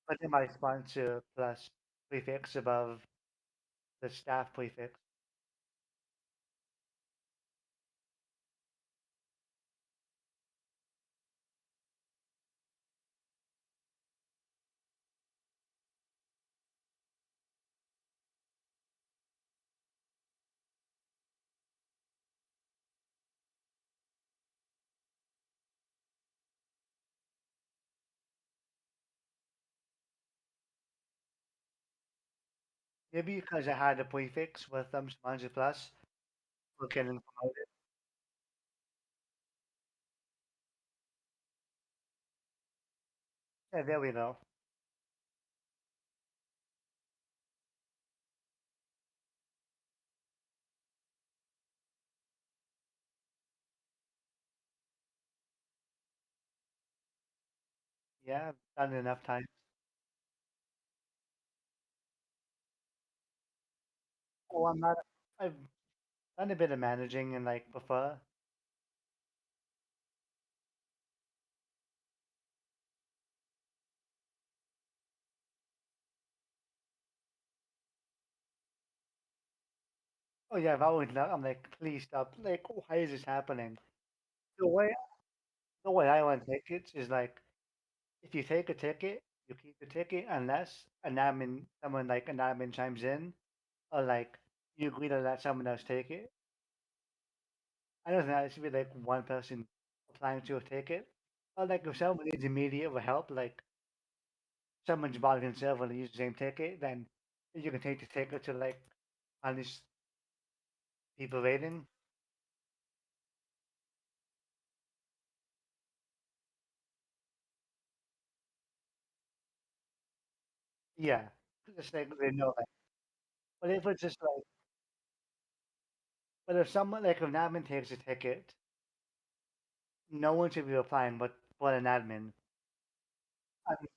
B: putting my sponsor plus prefix above the staff prefix. Maybe because I had a prefix with sponsor plus for getting promoted. Yeah, there we go. Yeah, I've done it enough times. Oh, I'm not. I've done a bit of managing and like before. Oh yeah, I've always I'm like, please stop. Like, why is this happening? The way the way I run tickets is like, if you take a ticket, you keep the ticket unless an admin chimes in, or like you agree to let someone else take it. I don't think that should be like one person applying to a ticket. Or like if someone needs immediate help, like someone's bought in server to use the same ticket, then you can take the ticket to like punish people raiding. Yeah, just like they know that. But if it's just like, but if someone like if an admin takes a ticket, no one should be applying but an admin. I mean,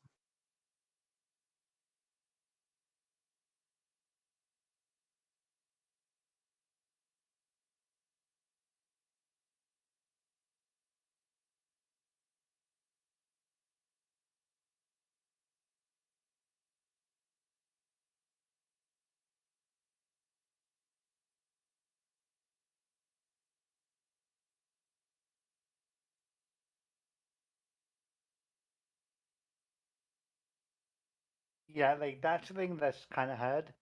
B: yeah, like that's the thing that's kind of hard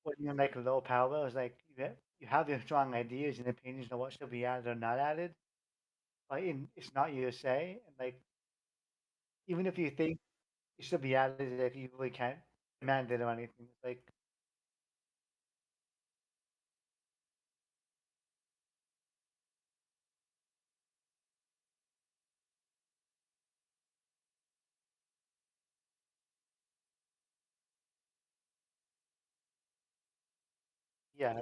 B: when you're like low power. Is like you have your strong ideas and opinions on what should be added or not added, but it's not your say. And like even if you think it should be added, like you really can't demand it or anything. It's like yeah,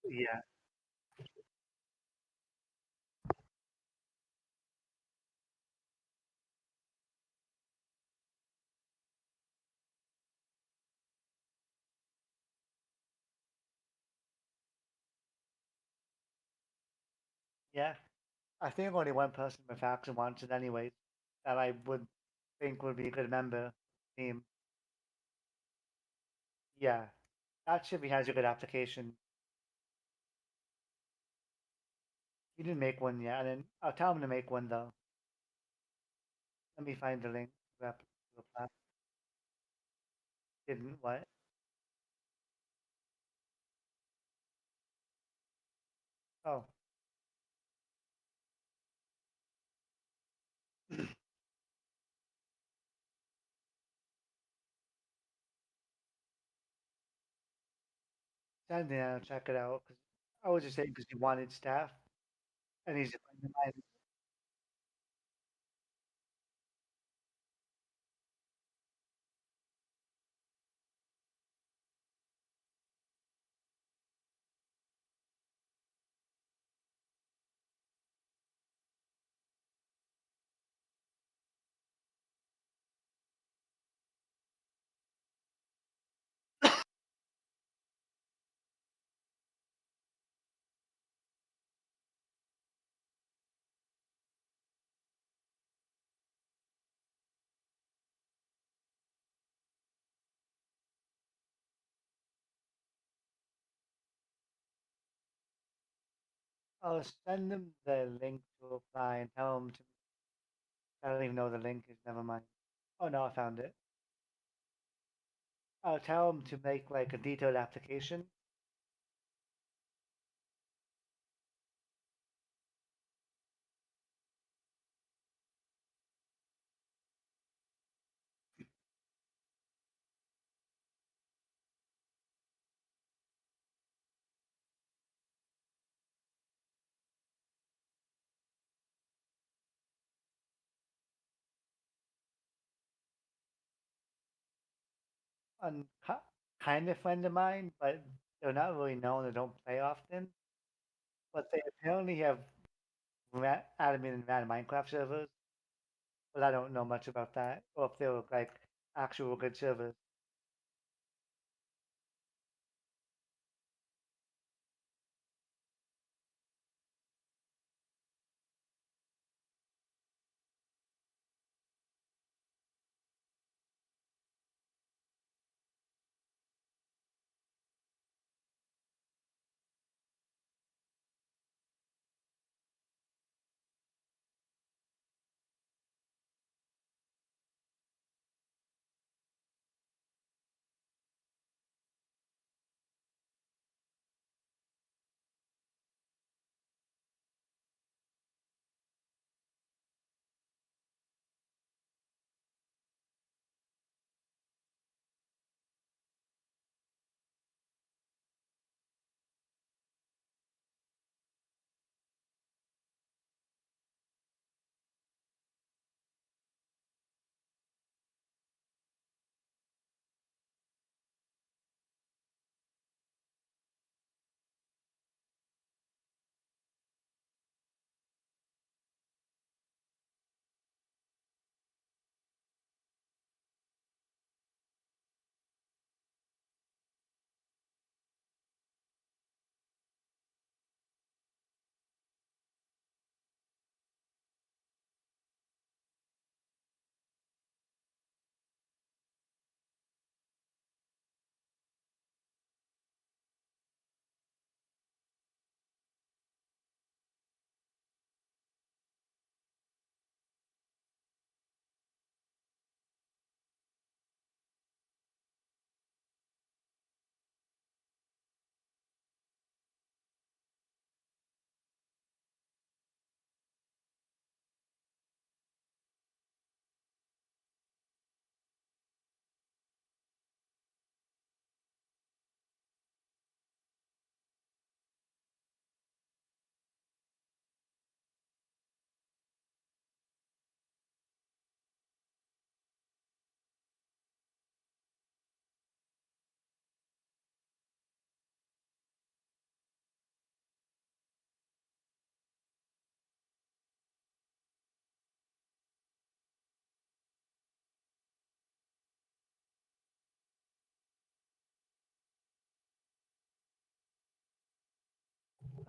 B: Yeah, yeah. I think only one person with faction wants it anyways, that I would think would be a good member team. Yeah, that should be has a good application. You didn't make one yet, and then I'll tell him to make one though. Let me find the link. To apply. Didn't what? Oh, send it out, check it out. 'Cause I was just saying because he wanted staff, and he's a friend of mine. I'll send him the link to apply and tell him to. I don't even know the link is. Never mind. Oh no, I found it. I'll tell him to make like a detailed application. And kind of friend of mine, but they're not really known. They don't play often, but they apparently have admin and ran Minecraft servers. But I don't know much about that, or if they were like actual good servers.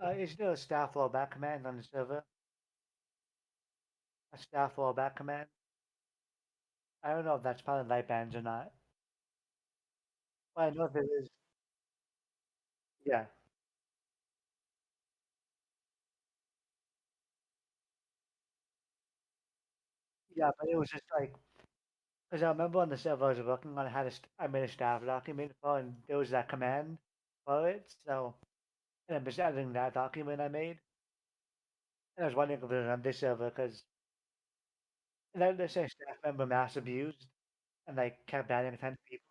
B: Is there a staff rollback command on the server? A staff rollback command? I don't know if that's part of light bands or not. But I know there is. Yeah. Yeah, but it was just like, because I remember on the server I was working on, I made a staff document for, and there was that command for it. So, and I'm just editing that document I made. And I was wondering if it was on this server, because let's say staff member mass abused and like kept banning 10 people.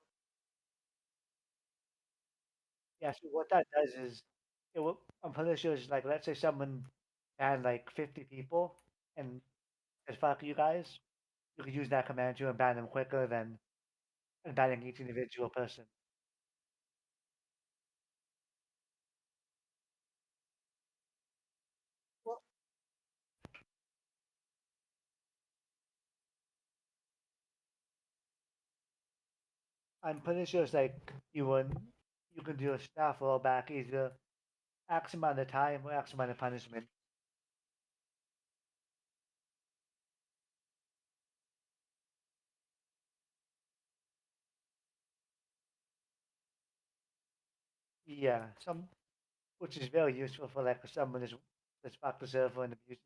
B: Yeah, so what that does is, I'm pretty sure it's like, let's say someone banned like 50 people and says, fuck you guys, you could use that command to ban them quicker than banning each individual person. Well, I'm pretty sure it's like you can do a staff rollback either X amount of time or X amount of punishment. Yeah, which is very useful for like someone that's fucked the server and abuses.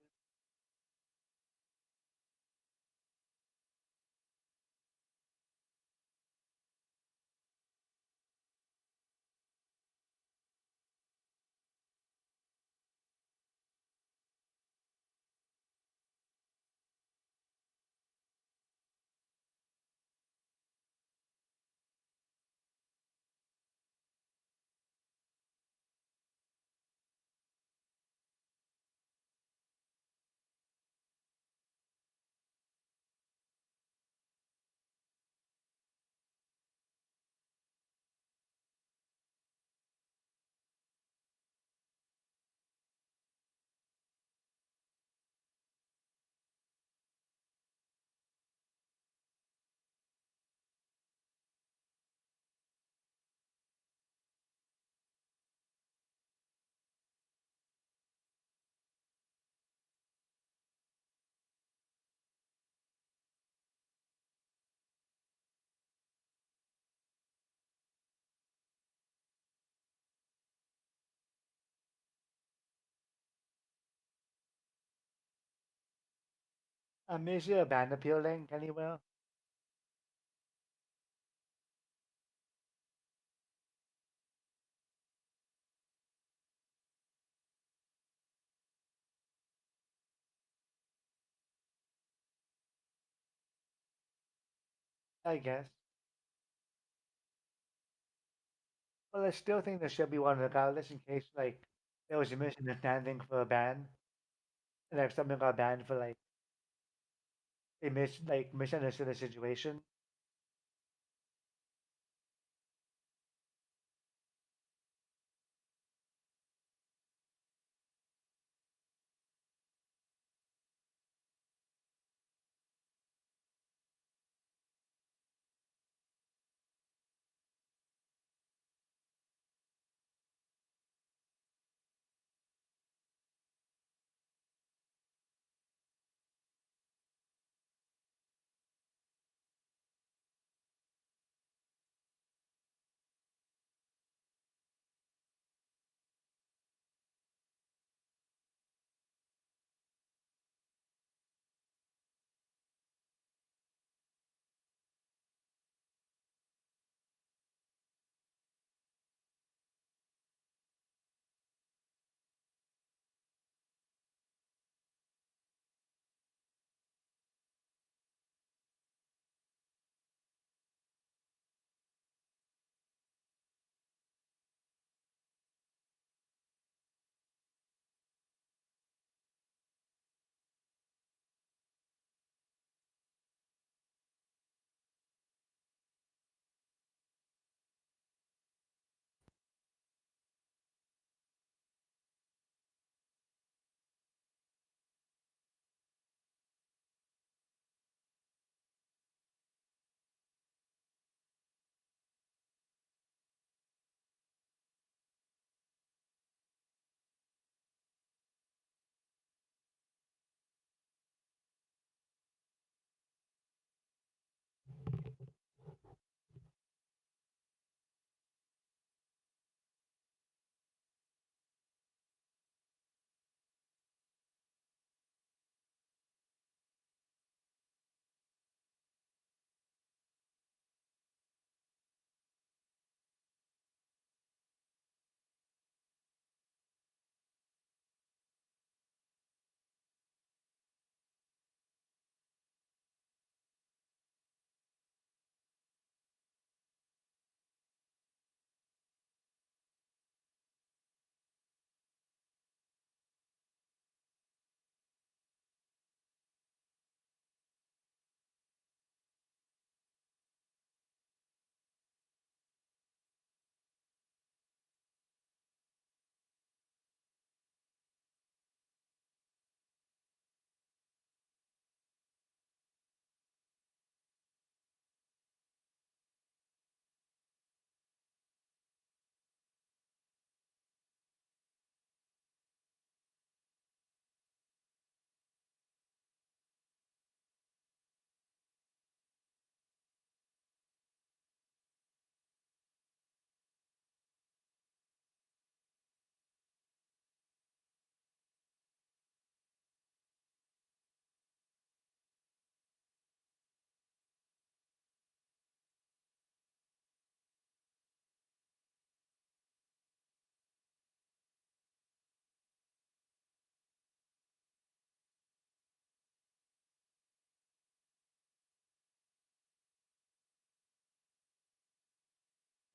B: Is there a ban appeal link anywhere? I guess. Well, I still think there should be one regardless in case like there was a misunderstanding for a ban and like someone got banned for like they misunderstood the situation.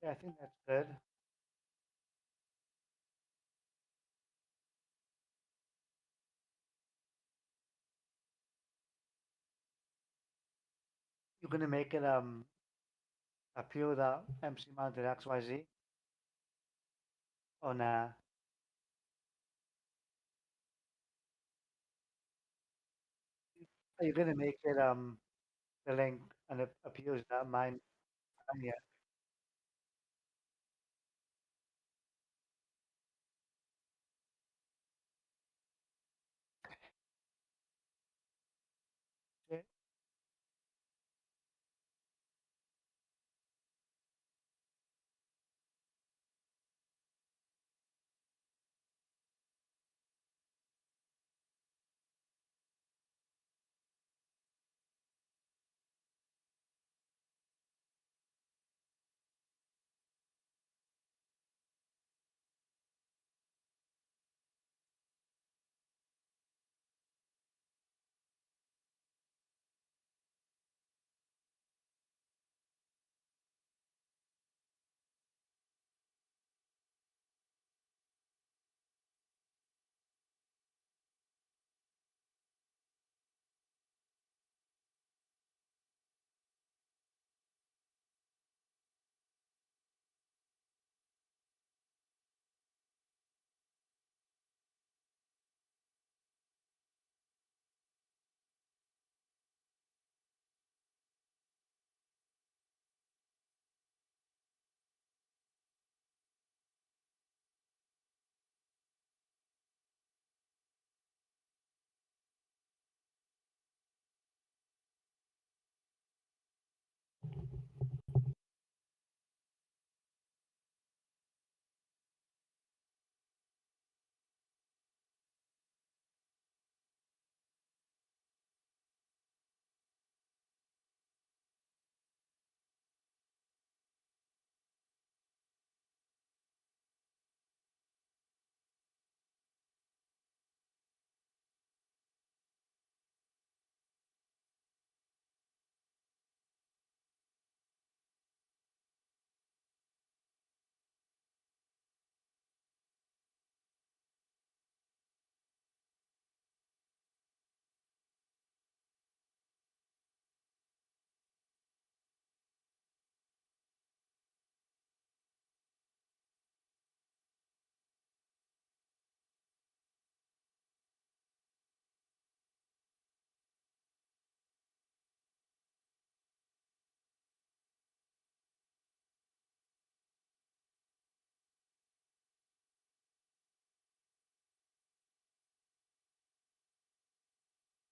B: Yeah, I think that's good. You're gonna make it appeal the MC mounted XYZ? Oh nah. Are you gonna make it the link and it appeals that mine? Yeah. Okay.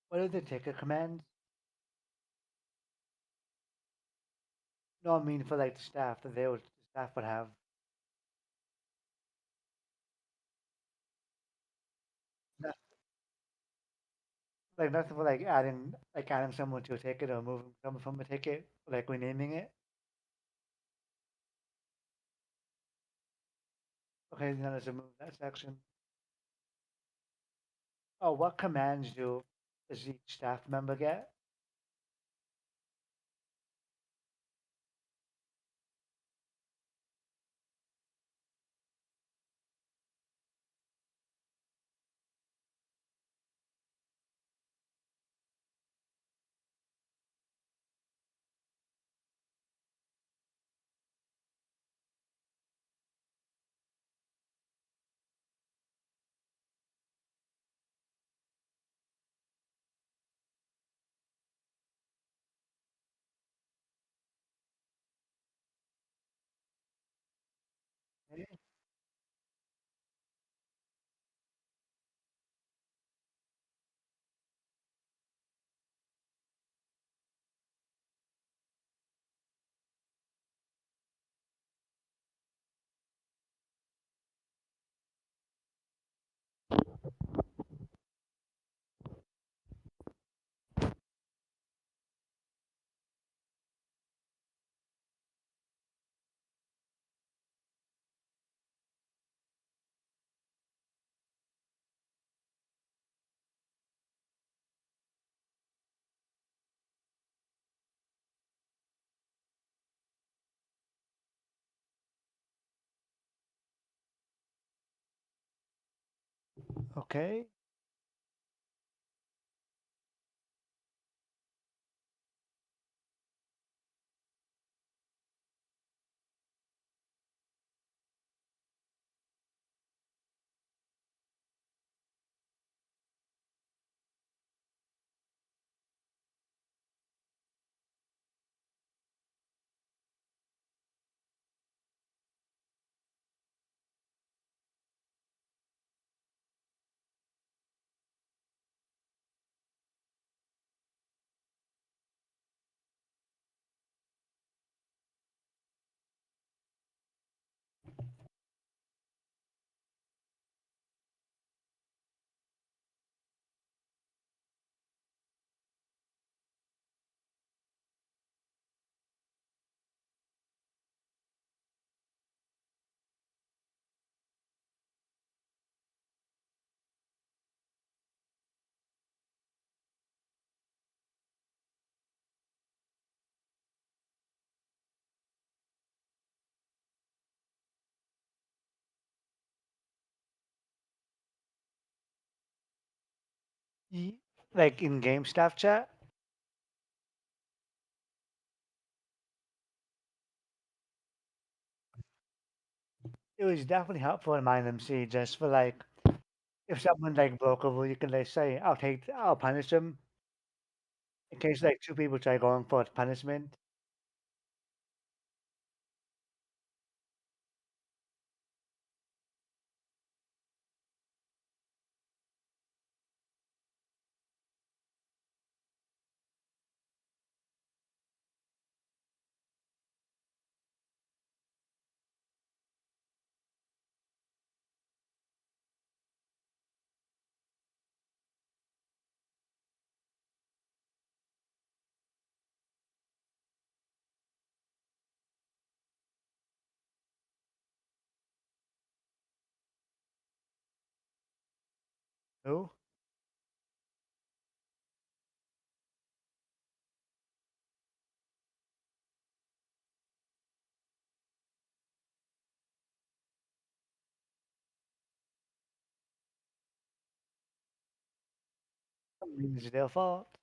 B: What are the ticket commands? No, I mean for like the staff that the staff would have. No- Like nothing for like adding someone to a ticket or moving someone from a ticket, like renaming it. Okay, then let's remove that section. Oh, what commands does each staff member get? Okay. Ye- Like in game staff chat, it was definitely helpful in Mind MC just for like if someone like broke a rule, you can like say, I'll punish them in case like two people try going for punishment. Who? I mean, it's their fault.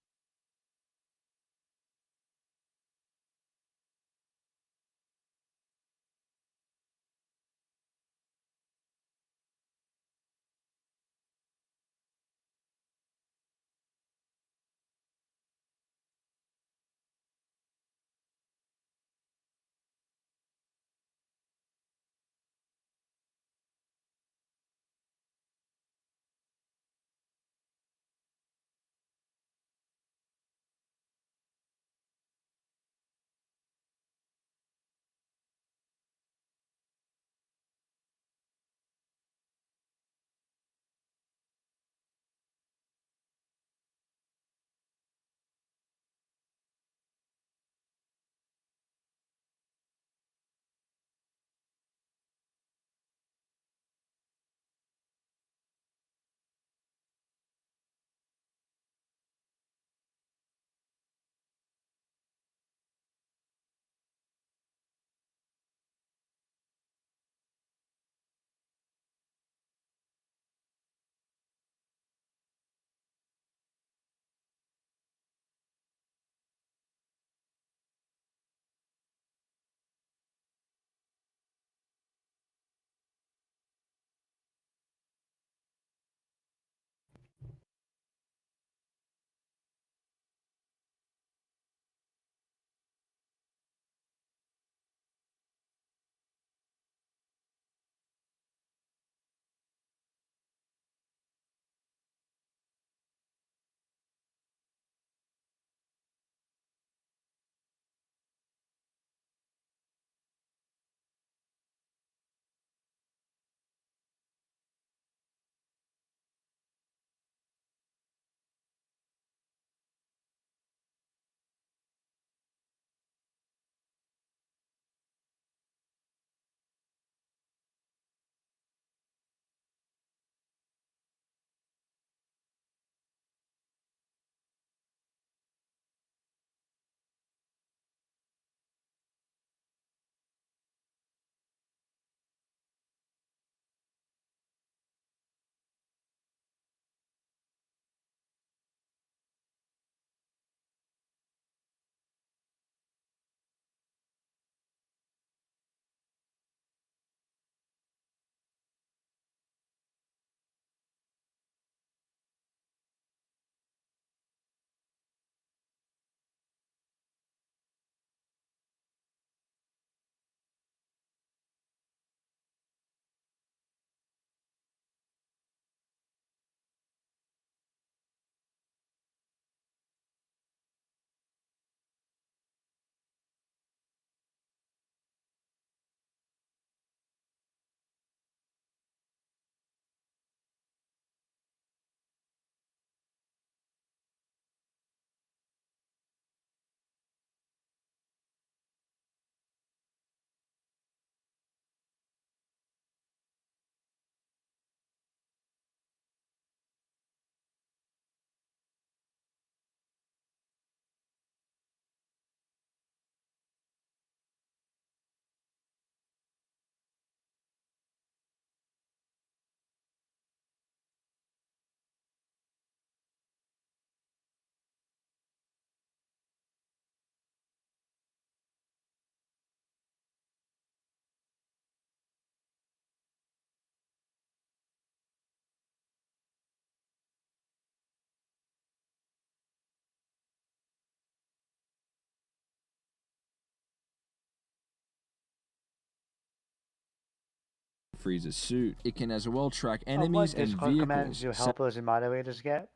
C: freeze a suit. It can as well track
B: What
C: enemies and
B: Discord commands
C: vehicles.
B: do helpers and moderators get?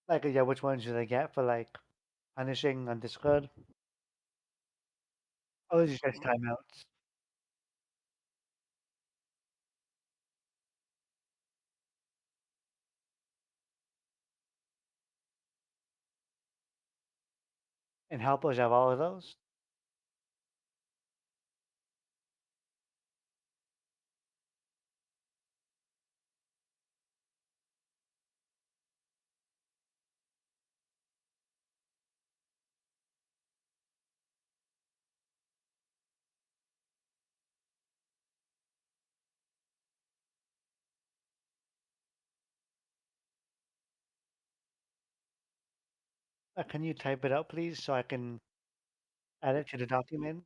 B: Like, yeah, which ones do they get for like punishing on Discord? Oh, these are just timeouts. And helpers have all of those. Can you type it out, please, so I can add it to the document?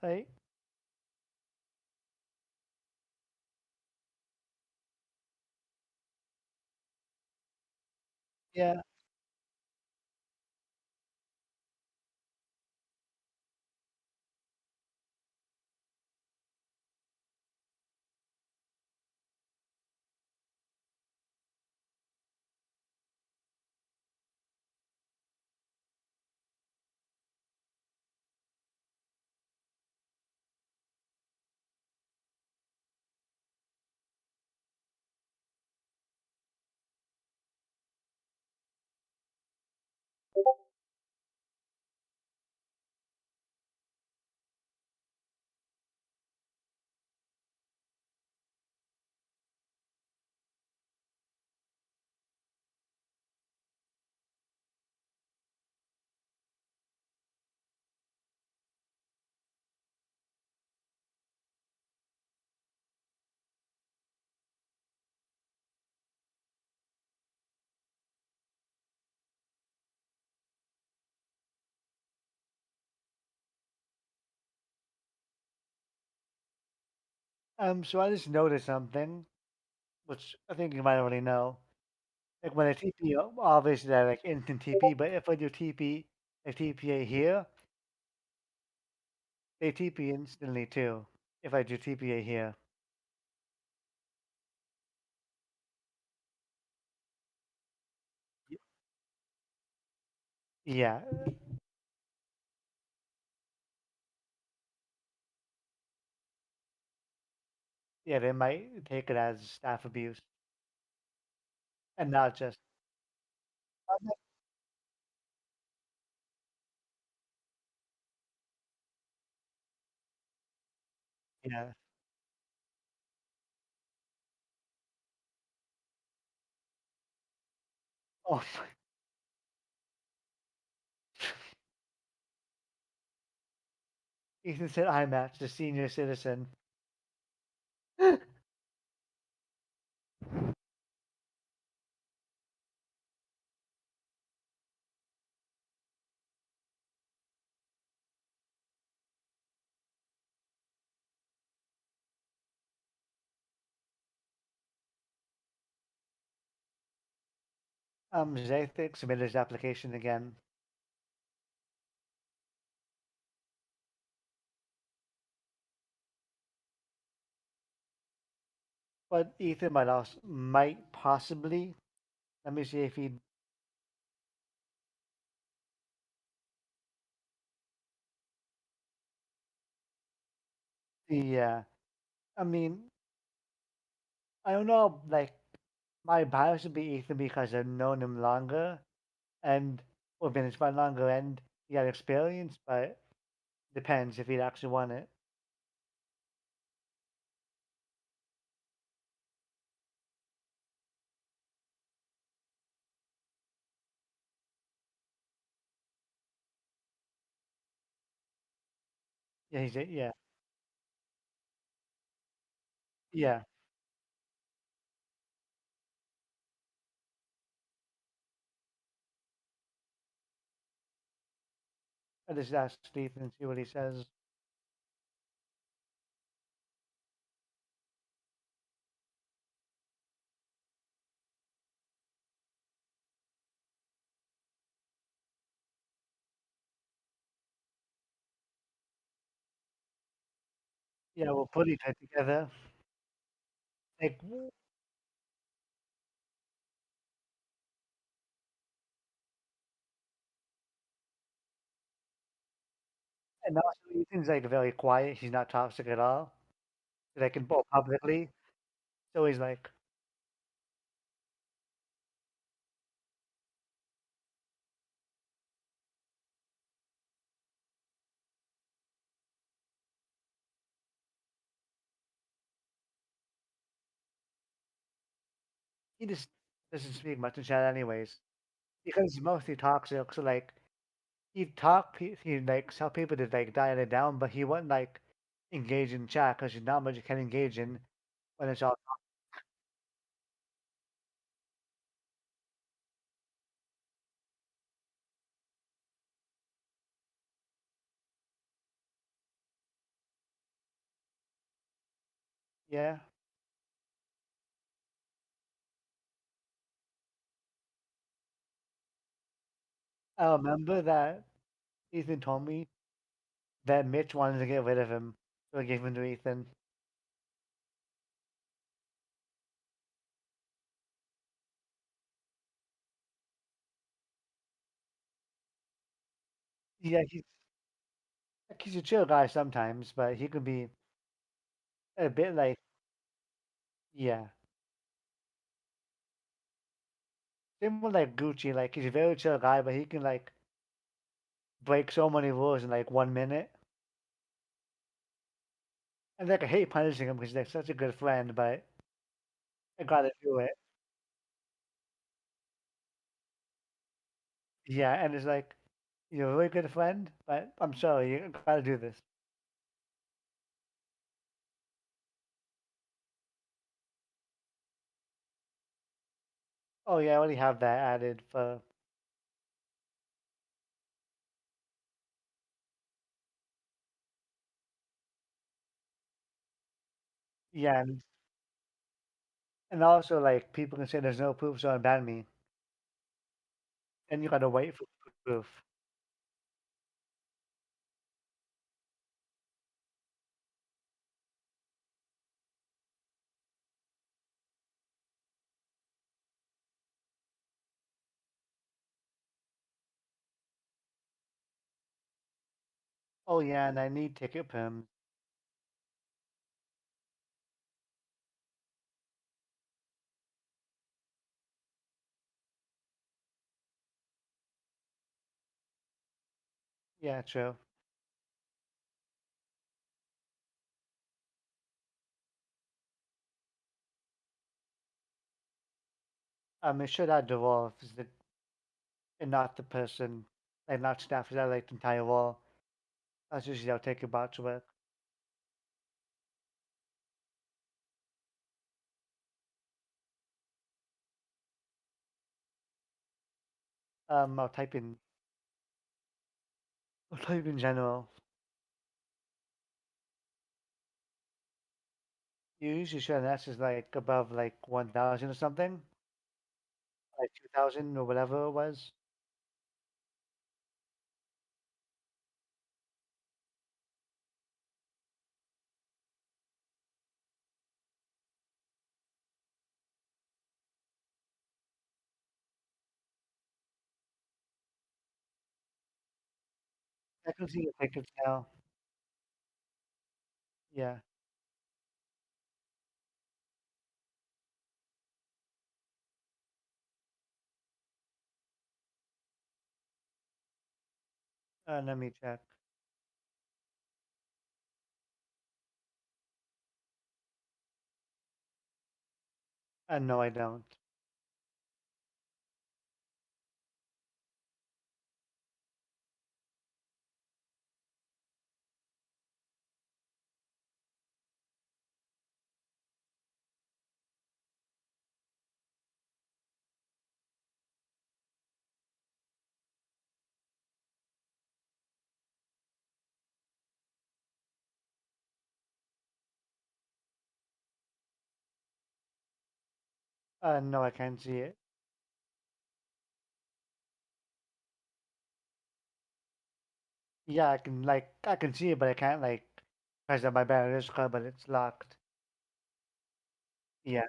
B: Right? Yeah. So I just noticed something, which I think you might already know. Like when I TP, obviously I like instant TP, but if I do TP, like TPA here, they TP instantly too. If I do TPA here. Y- Yeah. Yeah, they might take it as staff abuse and not just. Yeah. Oh, Ethan said iMatts, the senior citizen. Zathic submitted his application again, but Ethan might possibly. Let me see if he. Yeah, I mean, I don't know. Like my bias would be Ethan because I've known him longer and or been his friend longer, and he got experience. But depends if he'd actually want it. Yeah, yeah, yeah. I just ask Ethan and see what he says. Yeah, we'll put it together. Like, and also Ethan's like very quiet. He's not toxic at all. Like in both publicly. So he's like, he just doesn't speak much in chat anyways. Because he's mostly toxic. So like he like tell people to like dial it down, but he wouldn't like engage in chat because there's not much you can engage in when it's all yeah. I remember that Ethan told me that Mitch wanted to get rid of him, so I gave him to Ethan. Yeah, he's a chill guy sometimes, but he could be a bit like yeah. Same with like Gucci, like he's a very chill guy, but he can like break so many rules in like 1 minute. And like I hate punishing him because he's like such a good friend, but I gotta do it. Yeah, and it's like you're a really good friend, but I'm sorry, you gotta do this. Oh yeah, I already have that added for yeah, and also like people can say there's no proof, so unban me, and you gotta wait for proof. Oh yeah, and I need ticket perms. Yeah, true. Make sure that the wall is the and not the person, like not staff, is that like the entire wall. That's usually I'll take about to work. I'll type in I'll type in general. You usually show that's is like above like 1,000 or something, like 2,000 or whatever it was. I can see your tickets now. Yeah. Let me check. No, I don't. No, I can't see it. Yeah, I can see it, but I can't like press on my battery card, but it's locked. Yeah.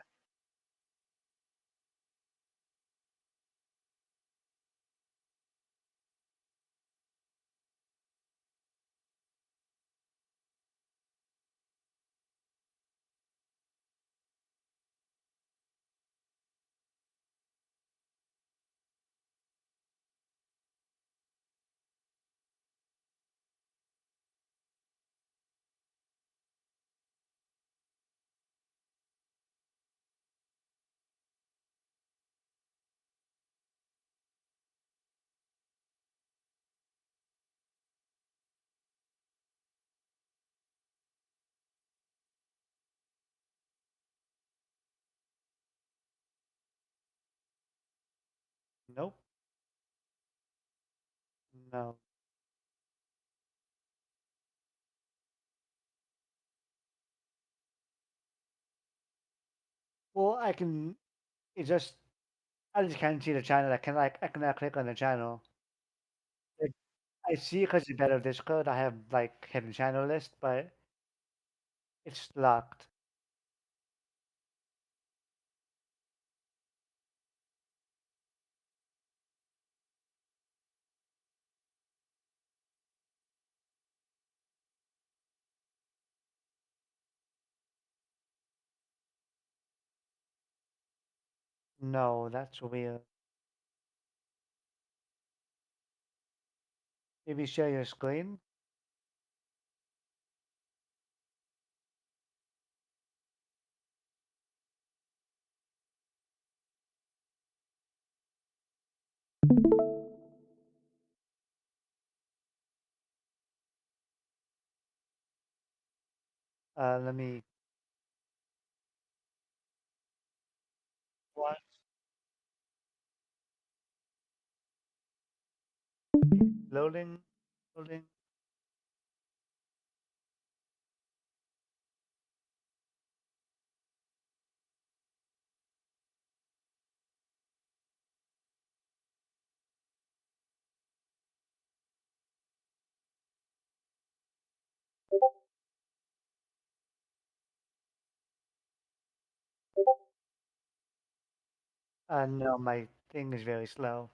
B: Nope. No. Well, I can. It's just I just can't see the channel. I cannot click on the channel. Like, I see because it's better Discord. I have like hidden channel list, but it's locked. No, that's weird. Maybe share your screen. Let me what? Loading, loading. No, my thing is very slow.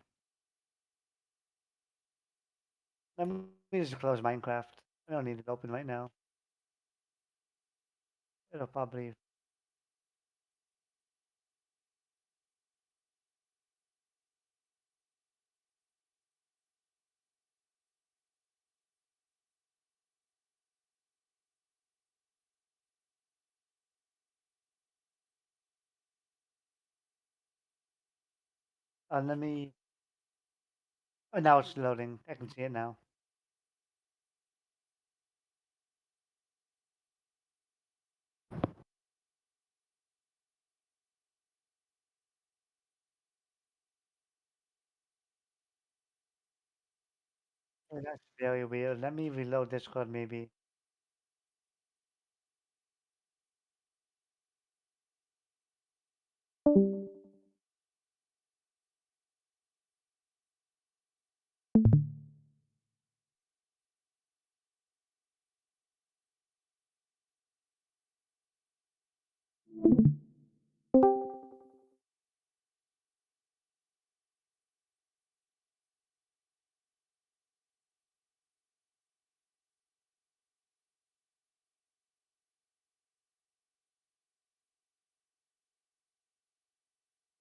B: Let me just close Minecraft. I don't need it open right now. It'll probably Let me. Oh, now it's loading. I can see it now. Oh, that's very weird. Let me reload Discord maybe.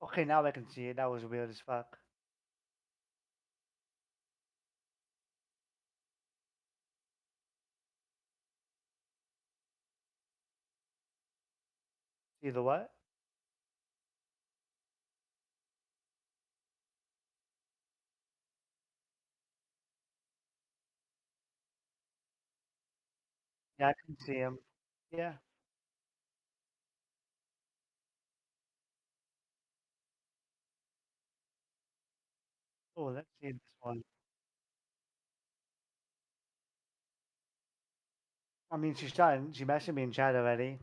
B: Okay, now I can see it. That was weird as fuck. See the what? Yeah, I can see him. Yeah. Oh, let's see this one. I mean, she's starting. She messaged me in chat already.